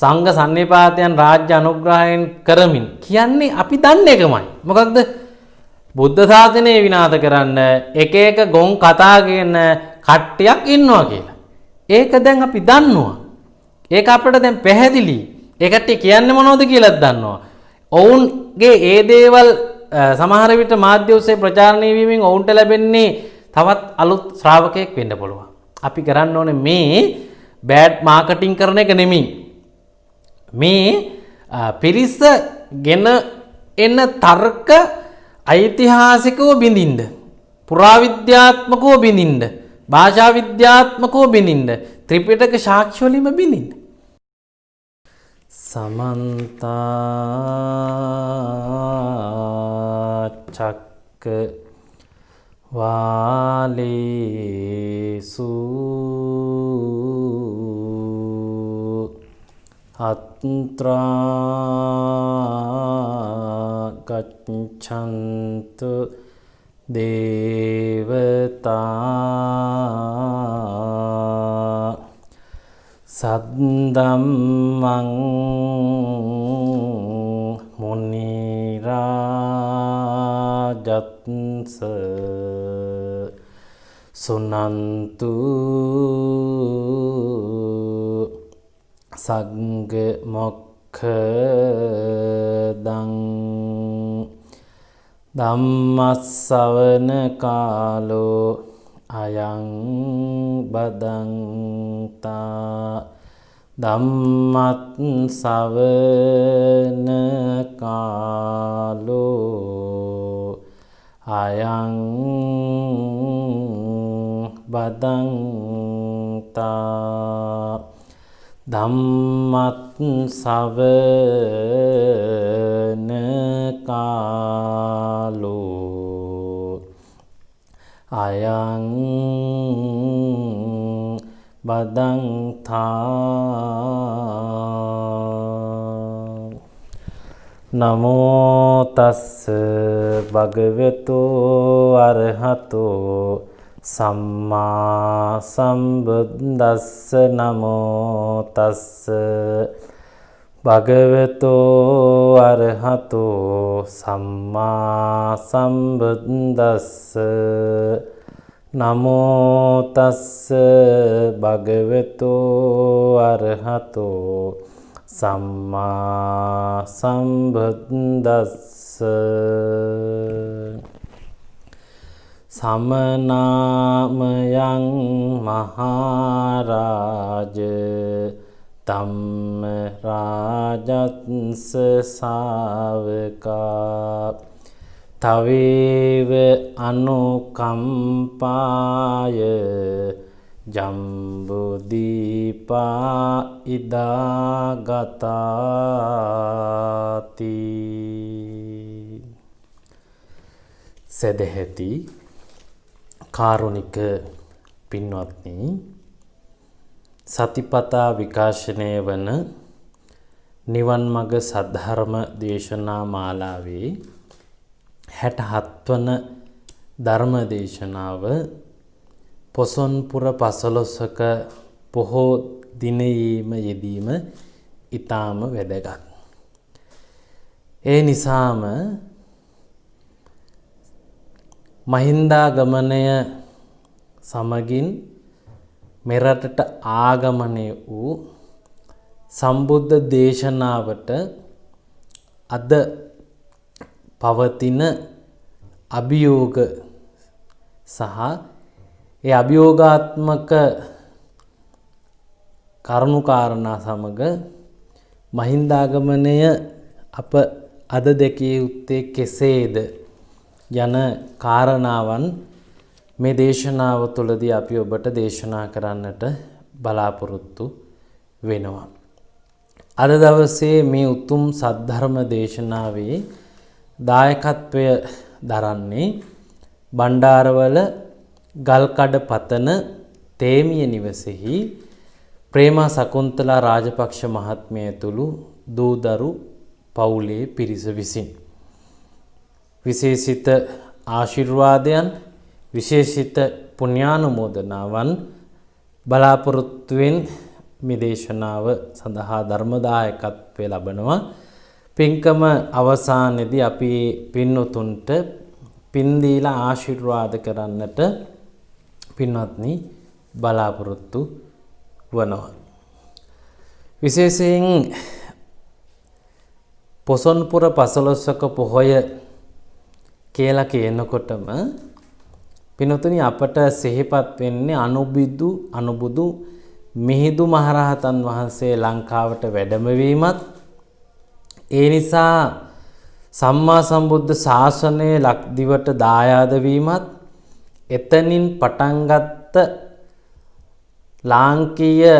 සංඝ සන්නිපාතයන් රාජ්‍ය අනුග්‍රහයෙන් කරමින් කියන්නේ අපි දන්නේ එකමයි. මොකක්ද? බුද්ධ ශාසනය විනාශ කරන්න එක එක ගොන් කතා කියන කට්ටියක් ඉන්නවා කියලා. ඒක දැන් අපි දන්නවා. ඒක අපිට දැන් පැහැදිලි. ඒ කට්ටිය කියන්නේ මොනවද කියලාත් දන්නවා. ඔවුන්ගේ ඒ දේවල් සමහර විට මාධ්‍ය ඔස්සේ ප්‍රචාරණය වීමෙන් ඔවුන්ට ලැබෙන්නේ තවත් අලුත් ශ්‍රාවකයෙක් වෙන්න පුළුවන්. අපි කරන්න ඕනේ මේ බෑඩ් මාකටිං කරන එක නෙමෙයි. මේ පිරිස ගෙන එන තර්ක ඓතිහාසිකව බිඳින්න, පුරාවිද්‍යාත්මකව බිඳින්න, භාෂා විද්‍යාත්මකව බිඳින්න, ත්‍රිපිටක සාක්ෂි වලින්ම බිඳින්න. සමන්ත චක්ක වාලේසු අත්‍රා ගච්ඡන්තු දේවතා සද්දම්මං මුනි රාජත්ස සුනන්තු සග්ග මොක්ඛදං ධම්මස්සවන කාලෝ අයං බදන්තා ධම්මත් සවන කාලෝ අයං බදන්තා ධම්මත් සවන කාලෝ අයං බදන්තා නමෝ තස්ස භගවතු අරහතෝ සම්මා සම්බුද්දස්ස නමෝ තස්ස භගවතු අරහතෝ සම්මා සම්බුද්දස්ස නමෝ තස්ස භගවතු අරහතෝ සම්මා සම්බුද්දස්ස සමනාමයං මහරජ ධම්ම රාජත්ස ශාවකා තවේව අනුකම්පාය ජම්බුදීපා ඉදාගතාති. සදහෙති කාරුණික පින්වත්නි, සතිපතා විකාශනය වන නිවන් මඟ සද්ධර්ම දේශනා මාලාවේ 67 වන ධර්ම දේශනාව පොසොන්පුර 15ක පොහෝ දිනයේම යෙදීම ඊටාම වැදගත්. ඒ නිසාම මහින්දාගමනය සමගින් මෙරටට ආගමනය වූ සම්බුද්ධ දේශනාවට අද පවතින අභියෝග සහ ඒ අභියෝගාත්මක කරුණාකාරණා සමග මහින්දාගමනය අප අද දැකිය යුත්තේ කෙසේද යන කාරණාවන් මේ දේශනාව තුළදී අපි ඔබට දේශනා කරන්නට බලාපොරොත්තු වෙනවා. අද දවසේ මේ උතුම් සද්ධර්ම දේශනාවේ දායකත්වය දරන්නේ බණ්ඩාරවල ගල්කඩ පතන තේමිය නිවසේහි ප්‍රේමා සකුන්තලා රාජපක්ෂ මහත්මිය ඇතුළු දූදරු පවුලේ පිරිස විසින් විශේෂිත ආශිර්වාදයන්, විශේෂිත පුණ්‍යානුමෝදනාවන් බලාපොරොත්තුවෙන් මේ දේශනාව සඳහා ධර්මදායකත්වය ලබනවා. පින්කම අවසානයේදී අපි පින්වතුන්ට පින් දීලා ආශිර්වාද කරන්නට පින්වත්නි බලාපොරොත්තු වනවා. විශේෂයෙන් පොසොන්පුර පසළොස්වක පොහොය කියලා කියනකොටම පින්වතුනි අපට සිහිපත් වෙන්නේ අනුබුදු මිහිඳු මහරහතන් වහන්සේ ලංකාවට වැඩම වීමත්, ඒ නිසා සම්මා සම්බුද්ධ ශාසනය ලක්දිවට දායාද වීමත්, එතනින් පටන් ගත්ත ලාංකීය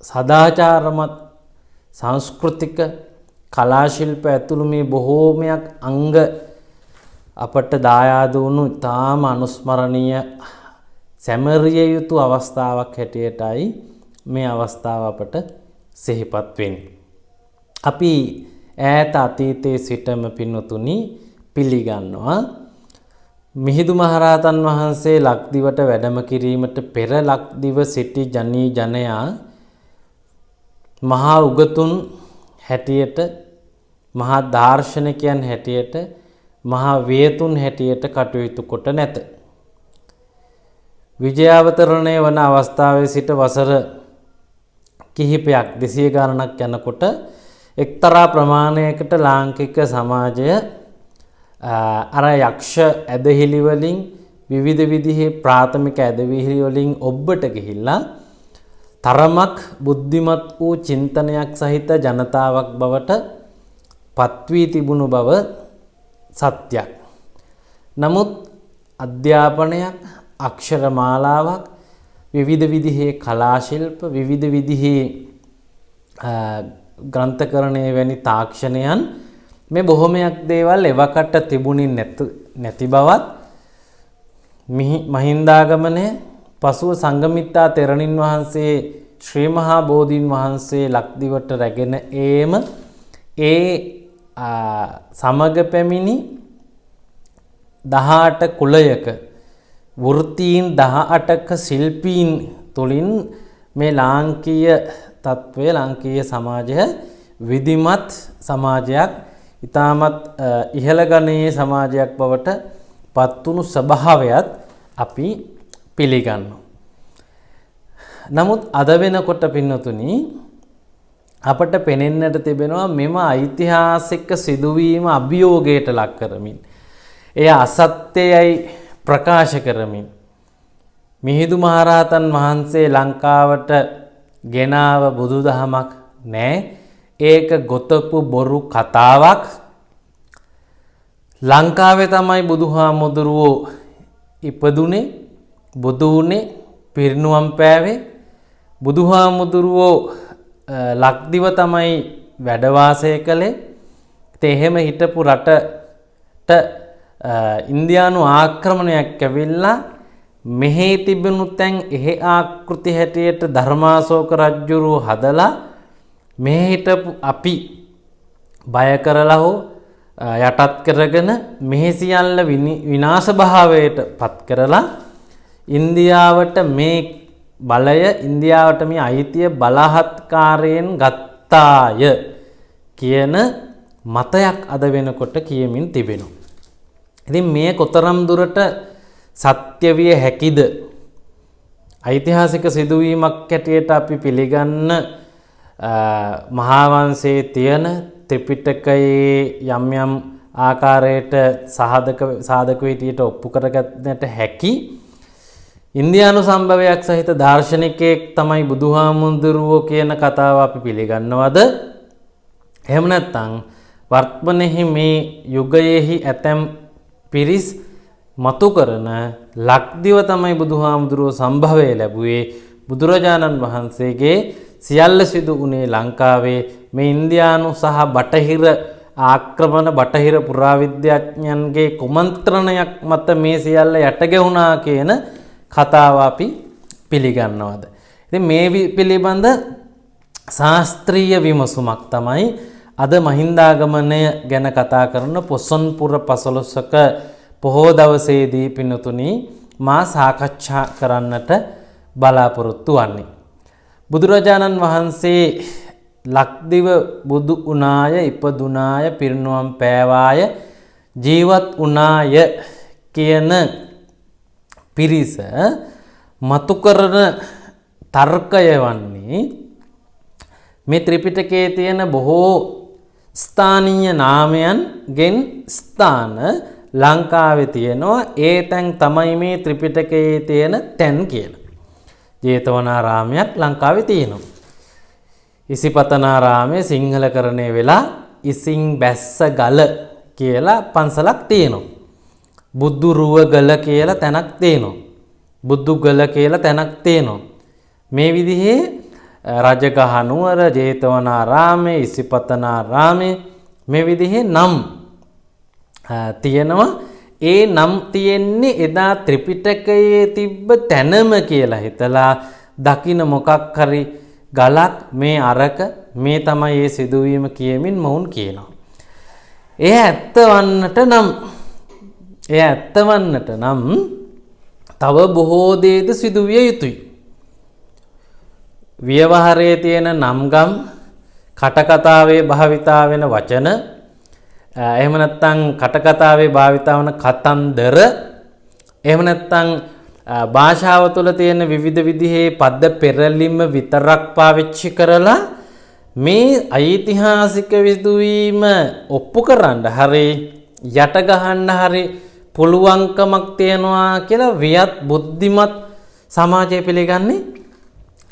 සදාචාරමත් සංස්කෘතික කලා ශිල්ප ඇතුළු මේ බොහෝමයක් අංග අපට දායාද වුණු ඉතාම අනුස්මරණීය සැමරිය යුතු අවස්ථාවක් හැටියටයි මේ අවස්ථාව අපට සිහිපත් වෙන්නේ. අපි ඈත අතීතයේ සිටම පින්වතුනි පිළිගන්නවා මිහිඳු මහරහතන් වහන්සේ ලක්දිවට වැඩම කිරීමට පෙර ලක්දිව සිටි ජනී ජනයා මහා උගතුන් හැටියට, මහා දාර්ශනිකයන් හැටියට, මහා වියතුන් හැටියට කටයුතු කොට නැත. විජයාවතරණය වන අවස්ථාවේ සිට වසර කිහිපයක් 200 ගණනක් යනකොට එක්තරා ප්‍රමාණයකට ලාංකික සමාජය අර යක්ෂ ඇදහිලි වලින් විවිධ විදිහේ ප්‍රාථමික ඇදහිලි වලින් ඔබ්බට ගිහිල්ලා තරමක් බුද්ධිමත් වූ චින්තනයක් සහිත ජනතාවක් බවට පත්වී තිබුණු බව සත්‍යයක්. නමුත් අධ්‍යාපනයක්, අක්ෂර මාලාවක්, විවිධ විදිහේ කලා ශිල්ප, විවිධ විදිහේ ග්‍රන්ථකරණය වැනි තාක්ෂණයන් මේ බොහොමයක් දේවල් එවකට තිබුණේ නැති බවත් මහින්දාගමනය පසුව සංඝමිත්තා තෙරණින් වහන්සේ ශ්‍රී මහා බෝධීන් වහන්සේ ලක්දිවට රැගෙන ඒම ඒ සමග පැමිණි 18 කුලයක වෘත්තීන් 18ක ශිල්පීන් තුළින් මේ ලාංකීය තත්ත්වය, ලාංකීය සමාජය විධිමත් සමාජයක්, ඉතාමත් ඉහළ ගණයේ සමාජයක් බවට පත්වුණු ස්වභාවයත් අපි පිළිගන්නවා. නමුත් අද වෙනකොට පින්නතුනි අපට පෙනෙන්නට තිබෙනවා මෙම ඓතිහාසික සිදුවීම අභියෝගයට ලක් කරමින්, එය අසත්‍යයයි ප්‍රකාශ කරමින් මිහිඳු මහරහතන් වහන්සේ ලංකාවට ගෙනාව බුදුදහමක් නෑ, ඒක ගොතපු බොරු කතාවක්. ලංකාවේ තමයි බුදුහාමුදුරුවෝ ඉපදුනේ, බුදු වුණේ, පිරිනුවම් පෑවේ. බුදුහාමුදුරුවෝ ලක්දිව තමයි වැඩ වාසය කළේ. ඉතින් එහෙම හිටපු රටට ඉන්දියානු ආක්‍රමණයක් ඇවිල්ලා මෙහි තිබුණු තැන් එහි ආකෘති හැටියට ධර්මාශෝක රජුරු හදලා මෙහි හිටපු අපි බය කරලා හෝ යටත් කරගෙන මෙහි සියල්ල විනාශ භාවයට පත් කරලා ඉන්දියාවට මේ බලය, ඉන්දියාවට මේ අයිතිය බලහත්කාරයෙන් ගත්තාය කියන මතයක් අද වෙනකොට කියමින් තිබෙනවා. ඉතින් මේ කොතරම් දුරට සත්‍ය විය හැකිද? ඓතිහාසික සිදුවීමක් හැටියට අපි පිළිගන්න මහා වංශයේ තියෙන ත්‍රිපිටකයේ යම් යම් ආකාරයට සාධක විදියට ඔප්පු කරගන්නට හැකි ඉන්දියානු සම්භවයක් සහිත දාර්ශනිකයෙක් තමයි බුදුහාමුදුරුවෝ කියන කතාව අපි පිළිගන්නවද? එහෙම නැත්නම් වර්තමනෙහි මේ යුගයේහි ඇතැම් පිරිස් මතු කරන ලක්දිව තමයි බුදුහාමුදුරුවෝ සම්භවය ලැබුවේ, බුදුරජාණන් වහන්සේගේ සියල්ල සිදු වුණේ ලංකාවේ මේ ඉන්දියානු සහ බටහිර ආක්‍රමණ, බටහිර පුරාවිද්‍යාඥයන්ගේ කුමන්ත්‍රණයක් මත මේ සියල්ල යටගැහුණා කියන කතාව අපි පිළිගන්නවද? ඉතින් මේ පිළිබඳ ශාස්ත්‍රීය විමසුමක් තමයි අද මහින්දාගමනය ගැන කතා කරන පොසොන්පුර පසළොස්වක පොහෝ දවසේදී පින්නතුනි මා සාකච්ඡා කරන්නට බලාපොරොත්තු වන්නේ. බුදුරජාණන් වහන්සේ ලක්දිව බුදු වුණාය, ඉපදුනාය, පිරිනුවම් පෑවාය, ජීවත් වුණාය කියන පිරිස මතු කරන තර්කය වන්නේ මේ ත්‍රිපිටකයේ තියෙන බොහෝ ස්ථානීය නාමයන්ගෙන් ස්ථාන ලංකාවේ තියෙනවා. ඒ තැන් තමයි මේ ත්‍රිපිටකයේ තියෙන තැන් කියලා. ජේතවනාරාමයක් ලංකාවේ තියෙනවා. ඉසිපතනාරාමයේ සිංහලකරණය වෙලා ඉසින් බැස්ස ගල කියලා පන්සලක් තියෙනවා. බුදුරුවගල කියලා තැනක් තියෙනවා. බුදුගල කියලා තැනක් තියෙනවා. මේ විදිහේ රජගහනුවර, ජේතවනාරාමයේ, ඉසිපතනාරාමයේ මේ විදිහේ නම් තියෙනවා. ඒ නම් තියෙන්නේ එදා ත්‍රිපිටකයේ තිබ්බ තැනම කියලා හිතලා දකින්න මොකක් හරි ගලක් මේ අරක මේ තමයි ඒ සිදුවීම කියමින් මොවුන් කියනවා. එය ඇත්ත වන්නට නම් තව බොහෝ දේද සිදුවිය යුතුයි. ව්‍යවහාරයේ තියෙන නම්ගම්, කටකතාවේ භාවිතා වෙන වචන, එහෙම නැත්නම් කටකතාවේ භාවිතා වන කතන්දර, එහෙම නැත්නම් භාෂාව තුළ තියෙන විවිධ විදිහේ පද පෙරලිම විතරක් පාවිච්චි කරලා මේ ඓතිහාසික සිදුවීම ඔප්පු කරන්න හරි යට ගහන්න හරි පුළුවන්කමක් තියනවා කියලා වියත් බුද්ධිමත් සමාජය පිළිගන්නේ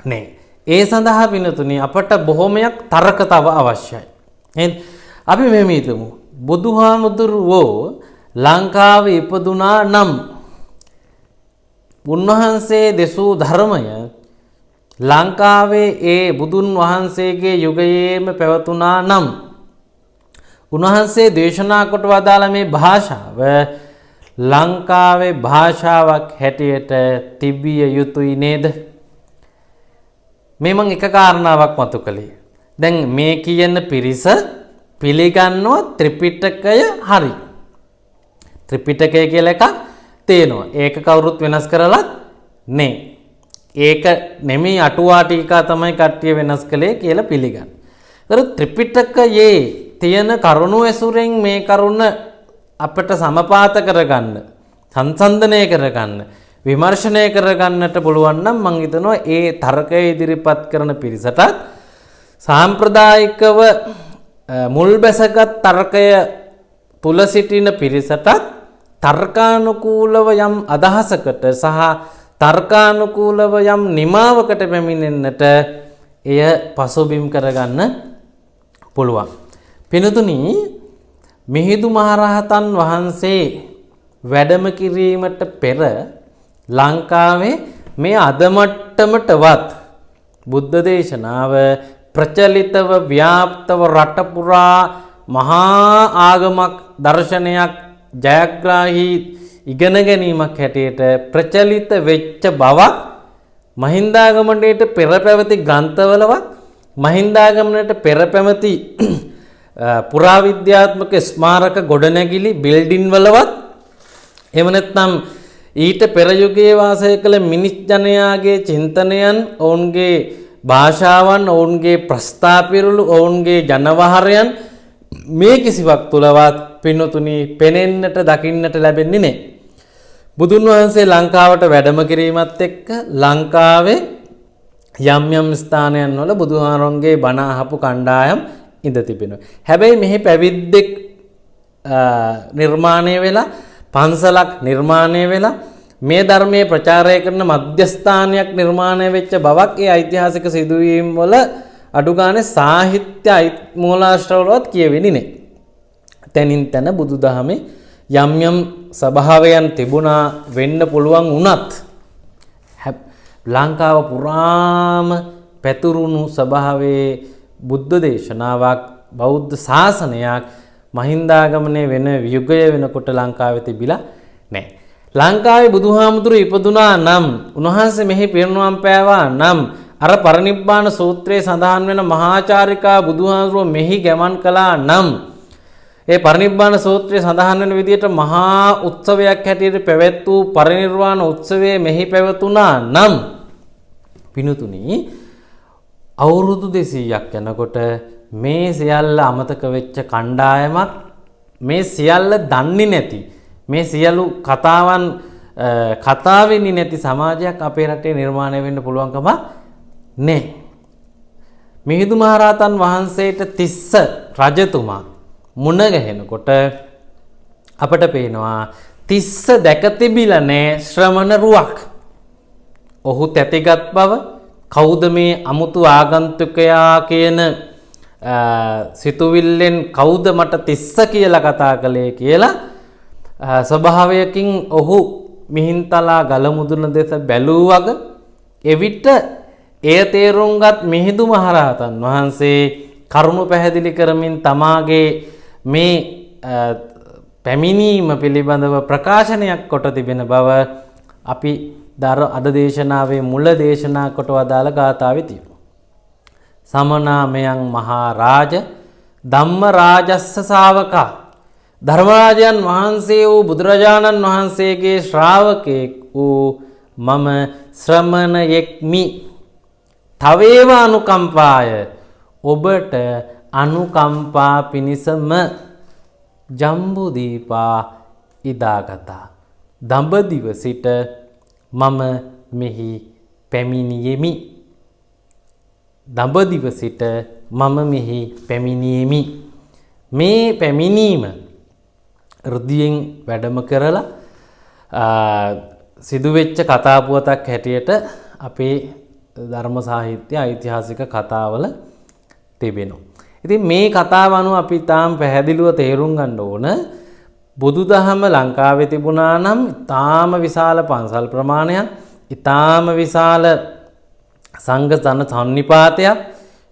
නැහැ. ඒ සඳහා පිනතුනි අපට බොහොමයක් තර්ක තව අවශ්‍යයි. එහෙනම් අපි මෙහෙම හිතමු. බුදුහාමුදුරුවෝ ලංකාවේ ඉපදුනා නම් උන්වහන්සේ දෙසූ ධර්මය ලංකාවේ ඒ බුදුන් වහන්සේගේ යුගයේම පැවතුනා නම් උන්වහන්සේ දේශනා කොට වදාළ මේ භාෂාව ලංකාවේ භාෂාවක් හැටියට තිබිය යුතුයි නේද? මේ මම එක කාරණාවක් මතු කළේ. දැන් මේ කියන පිරිස පිළිගන්නවා ත්‍රිපිටකය හරි. ත්‍රිපිටකය කියලා එකක් තියෙනවා. ඒක කවුරුත් වෙනස් කරලා නේ. ඒක නෙමෙයි අටුවා ටීකා තමයි කට්ටිය වෙනස් කළේ කියලා පිළිගන්න. ඒතර ත්‍රිපිටකයේ තියෙන කරුණු ඇසුරෙන් මේ කරුණ අපිට සමපාත කරගන්න, සංසන්දනය කරගන්න, විමර්ශනය කරගන්නට පුළුවන් නම් මම හිතනවා ඒ තර්කය ඉදිරිපත් කරන පිරිසටත් සාම්ප්‍රදායිකව මුල් බැසගත් තර්කය තුල සිටින පිරිසටත් තර්කානුකූලව යම් අදහසකට සහ තර්කානුකූලව යම් නිමාවකට පැමිණෙන්නට එය පසුබිම් කරගන්න පුළුවන්. පිනතුනි, මිහිඳු මහරහතන් වහන්සේ වැඩම කිරීමට පෙර ලංකාවේ මේ අද මට්ටමටවත් බුද්ධ දේශනාව ප්‍රචලිතව ව්‍යාප්තව රට පුරා මහා ආගමක් දර්ශනයක් ජයග්‍රාහී ඉගෙන ගැනීමක් හැටියට ප්‍රචලිත වෙච්ච බවක් මහින්දාගමණයට පෙර පැවති ග්‍රන්ථවලවත් මහින්දාගමණයට පෙර පැවති පුරාවිද්‍යාත්මක ස්මාරක ගොඩනැගිලි බිල්ඩින් වලවත් එහෙම නැත්නම් ඊට පෙර යුගයේ වාසය කළ මිනිස් ජනයාගේ චින්තනයන්, ඔවුන්ගේ භාෂාවන්, ඔවුන්ගේ ප්‍රස්ථාපිරුළු, ඔවුන්ගේ ජනවහරයන් මේ කිසිවක් තුලවත් පින්වතුනි පෙනෙන්නට දකින්නට ලැබෙන්නේ නැහැ. බුදුන් වහන්සේ ලංකාවට වැඩම කිරීමත් එක්ක ලංකාවේ යම් යම් ස්ථානයන් වල බුදුහාරොන්ගේ බණ අහපු කණ්ඩායම් ඉඳ තිබෙනවා. හැබැයි මෙහි පැවිද්දෙක් නිර්මාණය වෙලා, පන්සලක් නිර්මාණය වෙලා, මේ ධර්මයේ ප්‍රචාරය කරන මධ්‍යස්ථානයක් නිර්මාණය වෙච්ච බවක් ඒ ඓතිහාසික සිදුවීම් වල අඩු ගානේ සාහිත්‍ය මූලාශ්‍රවලවත් කියවෙන්නේ නැහැ. තැනින් තැන බුදුදහමේ යම් යම් ස්වභාවයන් තිබුණා වෙන්න පුළුවන් වුණත් ලංකාව පුරාම පැතුරුණු ස්වභාවයේ බුද්ධ දේශනාවක්, බෞද්ධ ශාසනයක් මහින්දාගමනයේ වෙන යුගය වෙනකොට ලංකාවේ තිබිලා නැහැ. ලංකාවේ බුදුහාමුදුරු ඉපදුනා නම්, උන්වහන්සේ මෙහි පිරිනුවම් පෑවා නම්, අර පරිනිබ්බාන සූත්‍රයේ සඳහන් වෙන මහාචාරිකා බුදුහාමුදුරුව මෙහි ගමන් කළා නම්, ඒ පරිනිබ්බාන සූත්‍රයේ සඳහන් වෙන විදිහට මහා උත්සවයක් හැටියට පැවැත් වූ පරිනිර්වාණ උත්සවයේ මෙහි පැවතුණා නම් පිනුතුනි අවුරුදු 200ක් යනකොට මේ සියල්ල අමතක වෙච්ච කණ්ඩායමක් මේ සියල්ල දන්නේ නැති මේ සියලු කතාවන් කතා වෙන්නේ නැති සමාජයක් අපේ රටේ නිර්මාණය වෙන්න පුළුවන්කම නැහැ. මිහිඳු මහරහතන් වහන්සේට තිස්ස රජතුමා මුණ ගැහෙනකොට අපට පේනවා තිස්ස දැක තිබිලා නැහැ ශ්‍රමණ රුවක්. ඔහු තැතිගත් බව කවුද මේ අමුතු ආගන්තුකයා කියන සිතුවිල්ලෙන් කවුද මට තිස්ස කියලා කතා කළේ කියලා ස්වභාවයකින් ඔහු මිහින්තලා ගල මුදුන දෙස බැලූ වග එවිට එය තේරුම්ගත් මිහිඳු මහරහතන් වහන්සේ කරුණු පැහැදිලි කරමින් තමාගේ මේ පැමිණීම පිළිබඳව ප්‍රකාශනයක් කොට තිබෙන බව අපි අද දේශනාවේ මුල දේශනා කොට වදාළ ගාථාවේ තියෙනවා. සමනාමයන් මහරජ ධම්ම රාජස්ස ශාවකා ධර්මරාජයන් වහන්සේ වූ බුදුරජාණන් වහන්සේගේ ශ්‍රාවකෙක් වූ මම ශ්‍රමණයෙක්මි. තවේව අනුකම්පාය ඔබට අනුකම්පා පිණිසම ජම්බුදීපා ඉදාගතා දඹදිව සිට මම මෙහි පැමිණියෙමි. දඹදිව සිට මම මෙහි පැමිණියෙමි. මේ පැමිණීම ෘද්ධියෙන් වැඩම කරලා සිදුවෙච්ච කතාපුවතක් හැටියට අපේ ධර්ම සාහිත්‍ය ඓතිහාසික කතාවල තිබෙනවා. ඉතින් මේ කතාව අනුව අපි තාම පැහැදිලිව තේරුම් ගන්න ඕන බුදුදහම ලංකාවේ තිබුණා නම් ඊටාම විශාල පන්සල් ප්‍රමාණයක්, ඊටාම විශාල සංඝ ජන සන්නිපාතයක්,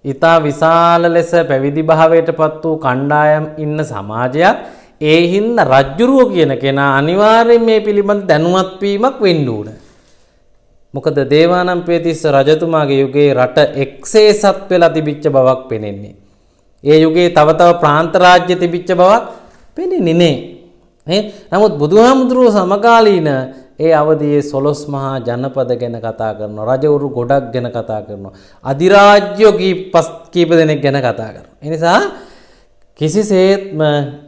ඊටා විශාල ලෙස පැවිදි භාවයටපත් වූ කණ්ඩායම් ඉන්න සමාජයක්. ඒ හින්දා රජ්ජුරුව කියන කෙනා අනිවාර්යයෙන් මේ පිළිබඳ දැනුවත් වීමක් වෙන්න ඕන. මොකද දේවානම්පියතිස්ස රජතුමාගේ යුගයේ රට එක්සේසත් වෙලා තිබිච්ච බවක් පෙනෙන්නේ. ඒ යුගයේ තව ප්‍රාන්ත රාජ්‍ය තිබිච්ච බවක් පෙනෙන්නේ නැහැ. නමුත් බුදුහාමුදුරුවෝ සමකාලීන ඒ අවදියේ 12 මහා ජනපද ගැන කතා කරනවා. රජවරු ගොඩක් ගැන කතා කරනවා. අධිරාජ්‍යෝ කීප දෙනෙක් ගැන කතා කරනවා. ඒ නිසා කිසිසේත්ම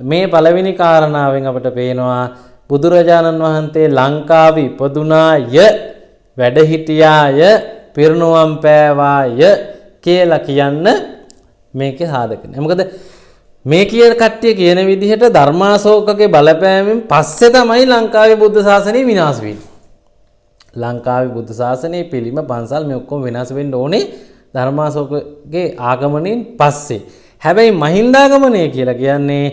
මේ පළවෙනි කාරණාවෙන් අපට පේනවා බුදුරජාණන් වහන්සේ ලංකාවේ ඉපදුනාය, වැඩ හිටියාය, පිරිනුවම් පෑවාය කියලා කියන්න මේකේ සාධක නැහැ. මොකද මේ කියන කට්ටිය කියන විදිහට ධර්මාශෝකගේ බලපෑමෙන් පස්සේ තමයි ලංකාවේ බුද්ධ ශාසනය විනාශ වෙන්නේ. ලංකාවේ බුද්ධ ශාසනයේ පිළිම පන්සල් මේ ඔක්කොම වෙනස් වෙන්න ඕනේ ධර්මාශෝකගේ ආගමනයෙන් පස්සේ. හැබැයි මහින්දාගමනය කියලා කියන්නේ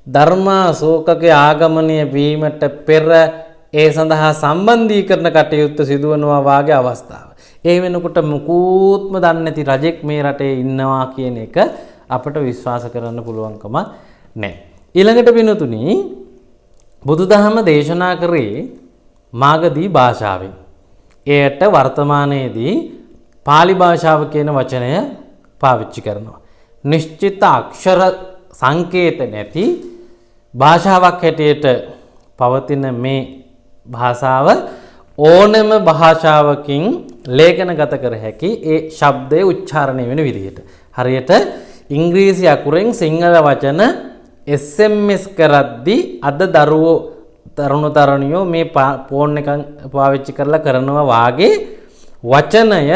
ධර්මාශෝකගේ ආගමනය වීමට පෙර ඒ සඳහා සම්බන්ධීකරණ කටයුත්ත සිදුවනවා වාගේ අවස්ථාව. ඒ වෙනකොට මුකුත්ම දන්නේ නැති රජෙක් මේ රටේ ඉන්නවා කියන එක අපට විශ්වාස කරන්න පුළුවන්කම නැහැ. ඊළඟට පින්තුනි බුදුදහම දේශනා කරේ මාගදී භාෂාවෙන්. එයට වර්තමානයේදී pāli භාෂාව කියන වචනය පාවිච්චි කරනවා. නිශ්චිත අක්ෂර සංකේත නැති භාෂාවක් හැටියට පවතින මේ භාෂාව ඕනෑම භාෂාවකින් ලේඛනගත කර හැකි ඒ ශබ්දයේ උච්චාරණය වෙන විදිහට. හරියට ඉංග්‍රීසි අකුරෙන් සිංහල වචන SMS කරද්දී අද දරුවෝ තරුණ තරුණියෝ මේ ෆෝන් එක පාවිච්චි කරලා කරනවා වාගේ වචනය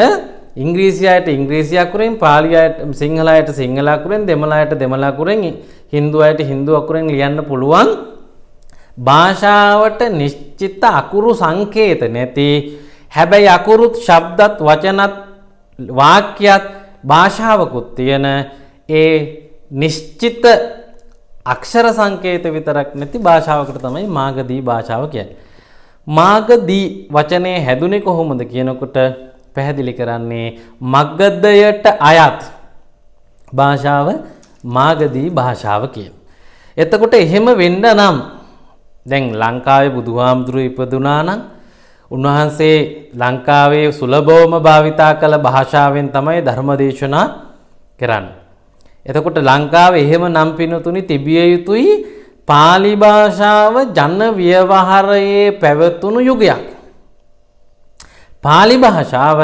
ඉංග්‍රීසි අයට ඉංග්‍රීසි අකුරෙන්, පාලි අයට සිංහල අයට සිංහල අකුරෙන්, දෙමළ අයට දෙමළ අකුරෙන්, හින්දු අයට හින්දු අකුරෙන් ලියන්න පුළුවන් භාෂාවට නිශ්චිත අකුරු සංකේත නැති, හැබැයි අකුරුත් ශබ්දත් වචනත් වාක්‍යත් භාෂාවකුත් තියෙන ඒ නිශ්චිත අක්ෂර සංකේත විතරක් නැති භාෂාවකට තමයි මාගදී භාෂාව කියන්නේ. මාගදී වචනේ හැදුනේ කොහොමද කියනකොට පැහැදිලි කරන්නේ මගධයට අයත් භාෂාව මාගදී භාෂාව කියන. එතකොට එහෙම වෙන්න නම් දැන් ලංකාවේ බුදුහාමුදුරුවෝ ඉපදුනා නම් උන්වහන්සේ ලංකාවේ සුලභවම භාවිතා කළ භාෂාවෙන් තමයි ධර්මදේශනා කරන්නේ. එතකොට ලංකාවේ එහෙම නම් පිනතුනි තිබිය යුතුයි pāli භාෂාව ජන ව්‍යවහාරයේ පැවතුණු යුගයක්. pāli භාෂාව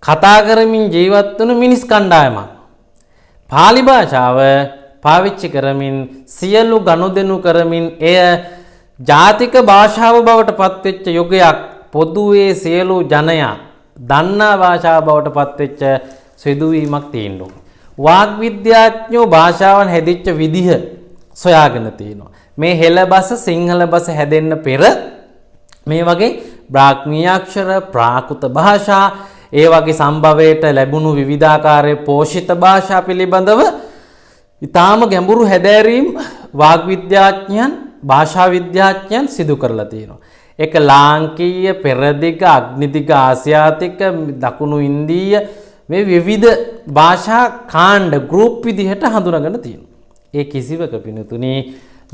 කතා කරමින් ජීවත් වුණු මිනිස් කණ්ඩායමක්. පාලි භාෂාව පාවිච්චි කරමින් සියලු ගනුදෙනු කරමින් එය ජාතික භාෂාව බවට පත්වෙච්ච යුගයක් පොදුවේ සියලු ජනයා දන්නා භාෂාව බවට පත්වෙච්ච සිදුවීමක් තියෙනවා. වාග් විද්‍යාඥයෝ භාෂාවන් හැදිච්ච විදිහ සොයාගෙන තියෙනවා. මේ හෙළ බස සිංහල බස හැදෙන්න පෙර මේ වගේ බ්‍රාහ්මීය අක්ෂර ප්‍රාකෘත භාෂා ඒ වගේ සම්භවයට ලැබුණු විවිධාකාරයේ පෝෂිත භාෂා පිළිබඳව ඊටාම ගැඹුරු හැදෑරීම් වාග් විද්‍යාඥයන් භාෂා විද්‍යාඥයන් සිදු කරලා තියෙනවා. ඒක ලාංකීය පෙරදිග අග්නිදිග ආසියාතික දකුණු ඉන්දීය මේ විවිධ භාෂා කාණ්ඩ ගෲප් විදිහට හඳුනාගෙන තියෙනවා. ඒ කිසිවක පිනතුනේ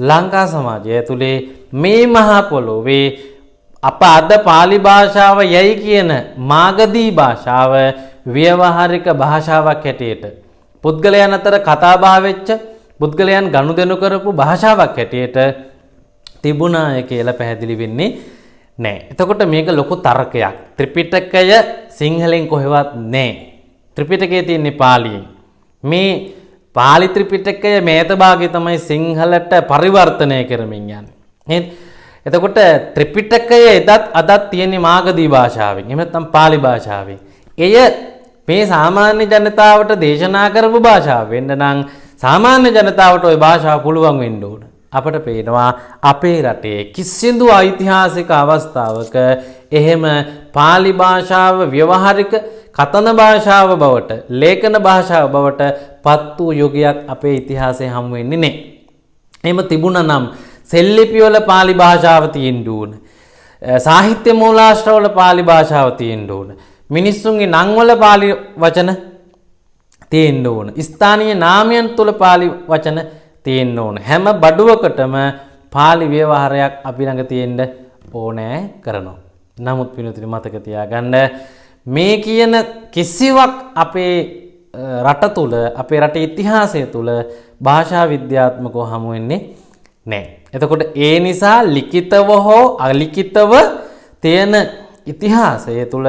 ලංකා සමාජය ඇතුලේ මේ මහා පොළොවේ අප අද පාලි භාෂාව යයි කියන මාගදී භාෂාව ව්‍යවහාරික භාෂාවක් හැටියට පුද්ගලයන් අතර කතා බහ වෙච්ච පුද්ගලයන් ගනුදෙනු කරපු භාෂාවක් හැටියට තිබුණාය කියලා පැහැදිලි වෙන්නේ නැහැ. එතකොට මේක ලොකු තර්කයක්. ත්‍රිපිටකය සිංහලෙන් කොහෙවත් නැහැ. ත්‍රිපිටකයේ තියෙන්නේ පාලියෙන්. මේ පාලි ත්‍රිපිටකය මේත භාගය තමයි සිංහලට පරිවර්තනය කරමින් යන්නේ. නේද? එතකොට ත්‍රිපිටකය එදත් අදත් තියෙන්නේ මාගදී භාෂාවෙන්. එහෙම නැත්නම් පාලි භාෂාවෙන්. එය මේ සාමාන්‍ය ජනතාවට දේශනා කරපු භාෂාව වෙන්න නම් සාමාන්‍ය ජනතාවට ওই භාෂාව පුළුවන් වෙන්න ඕන. අපට පේනවා අපේ රටේ කිසිදු ඓතිහාසික අවස්ථාවක එහෙම පාලි භාෂාව ව්‍යවහාරික කතන භාෂාව බවට ලේඛන භාෂාව බවට පත් වූ යුගයක් අපේ ඉතිහාසයේ හමු වෙන්නේ නැහැ. එහෙම තිබුණා නම් සෙල්ලිපි වල පාලි භාෂාව තියෙන්න ඕන. සාහිත්‍ය මූලාශ්‍ර වල පාලි භාෂාව තියෙන්න ඕන. මිනිස්සුන්ගේ නම් වල පාලි වචන තියෙන්න ඕන. ස්ථානීය නාමයන් තුල පාලි වචන තියෙන්න ඕන. හැම බඩුවකටම පාලි ව්‍යවහාරයක් අපි ළඟ තියෙන්න ඕනෑ කරනවා. නමුත් පින්වතුනි මතක තියාගන්න මේ කියන කිසිවක් අපේ රට තුල අපේ රටේ ඉතිහාසය තුල භාෂා විද්‍යාත්මකව හමු වෙන්නේ නැහැ. එතකොට ඒ නිසා ලිඛිතව හෝ අලිඛිතව තියෙන ඉතිහාසය තුල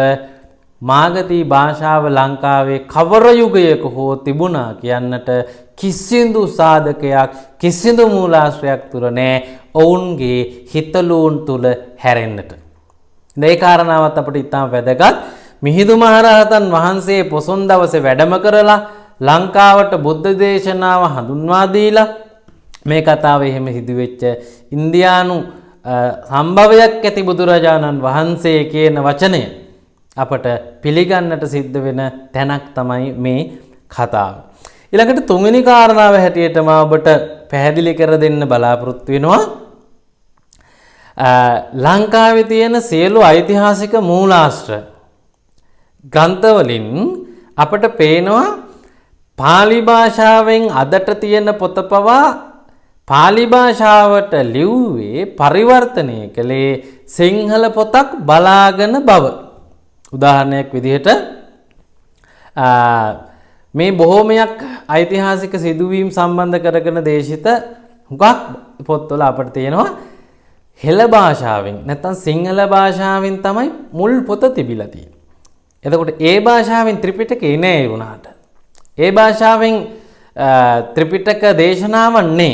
මාගදී භාෂාව ලංකාවේ කවර යුගයක හෝ තිබුණා කියන්නට කිසිදු සාධකයක් කිසිදු මූලාශ්‍රයක් තුල නැහැ. ඔවුන්ගේ හිතලුන් තුල හැරෙන්නට. මේ කාරණාවත් අපිට ඉතාම වැදගත්. මිහිඳු මහරහතන් වහන්සේ පොසොන් දවසේ වැඩම කරලා ලංකාවට බුද්ධ දේශනාව හඳුන්වා දීලා මේ කතාව එහෙම හිදුවෙච්ච ඉන්දියානු සම්භවයක් ඇති බුදුරජාණන් වහන්සේ කියන වචනය අපට පිළිගන්නට සිද්ධ වෙන තැනක් තමයි මේ කතාව. ඊළඟට තුන්වෙනි කාරණාව හැටියට මම ඔබට පැහැදිලි කර දෙන්න බලාපොරොත්තු වෙනවා. ලංකාවේ තියෙන සියලු ඓතිහාසික මූලාශ්‍ර ග්‍රන්ථවලින් අපට පේනවා පාලි භාෂාවෙන් අදට තියෙන පොත පවා පාලි භාෂාවට ලිව්වේ පරිවර්තනය කළේ සිංහල පොතක් බලාගෙන බව. උදාහරණයක් විදිහට මේ බොහෝමයක් ඓතිහාසික සිදුවීම් සම්බන්ධ කරගෙන දේශිත හුඟක් පොත්වල අපට තියෙනවා හෙළ භාෂාවෙන් නැත්නම් සිංහල භාෂාවෙන් තමයි මුල් පොත තිබිලා තියෙන්නේ. එතකොට ඒ භාෂාවෙන් ත්‍රිපිටකේ නෑ වුණාට. ඒ භාෂාවෙන් ත්‍රිපිටක දේශනාවක් නෑ.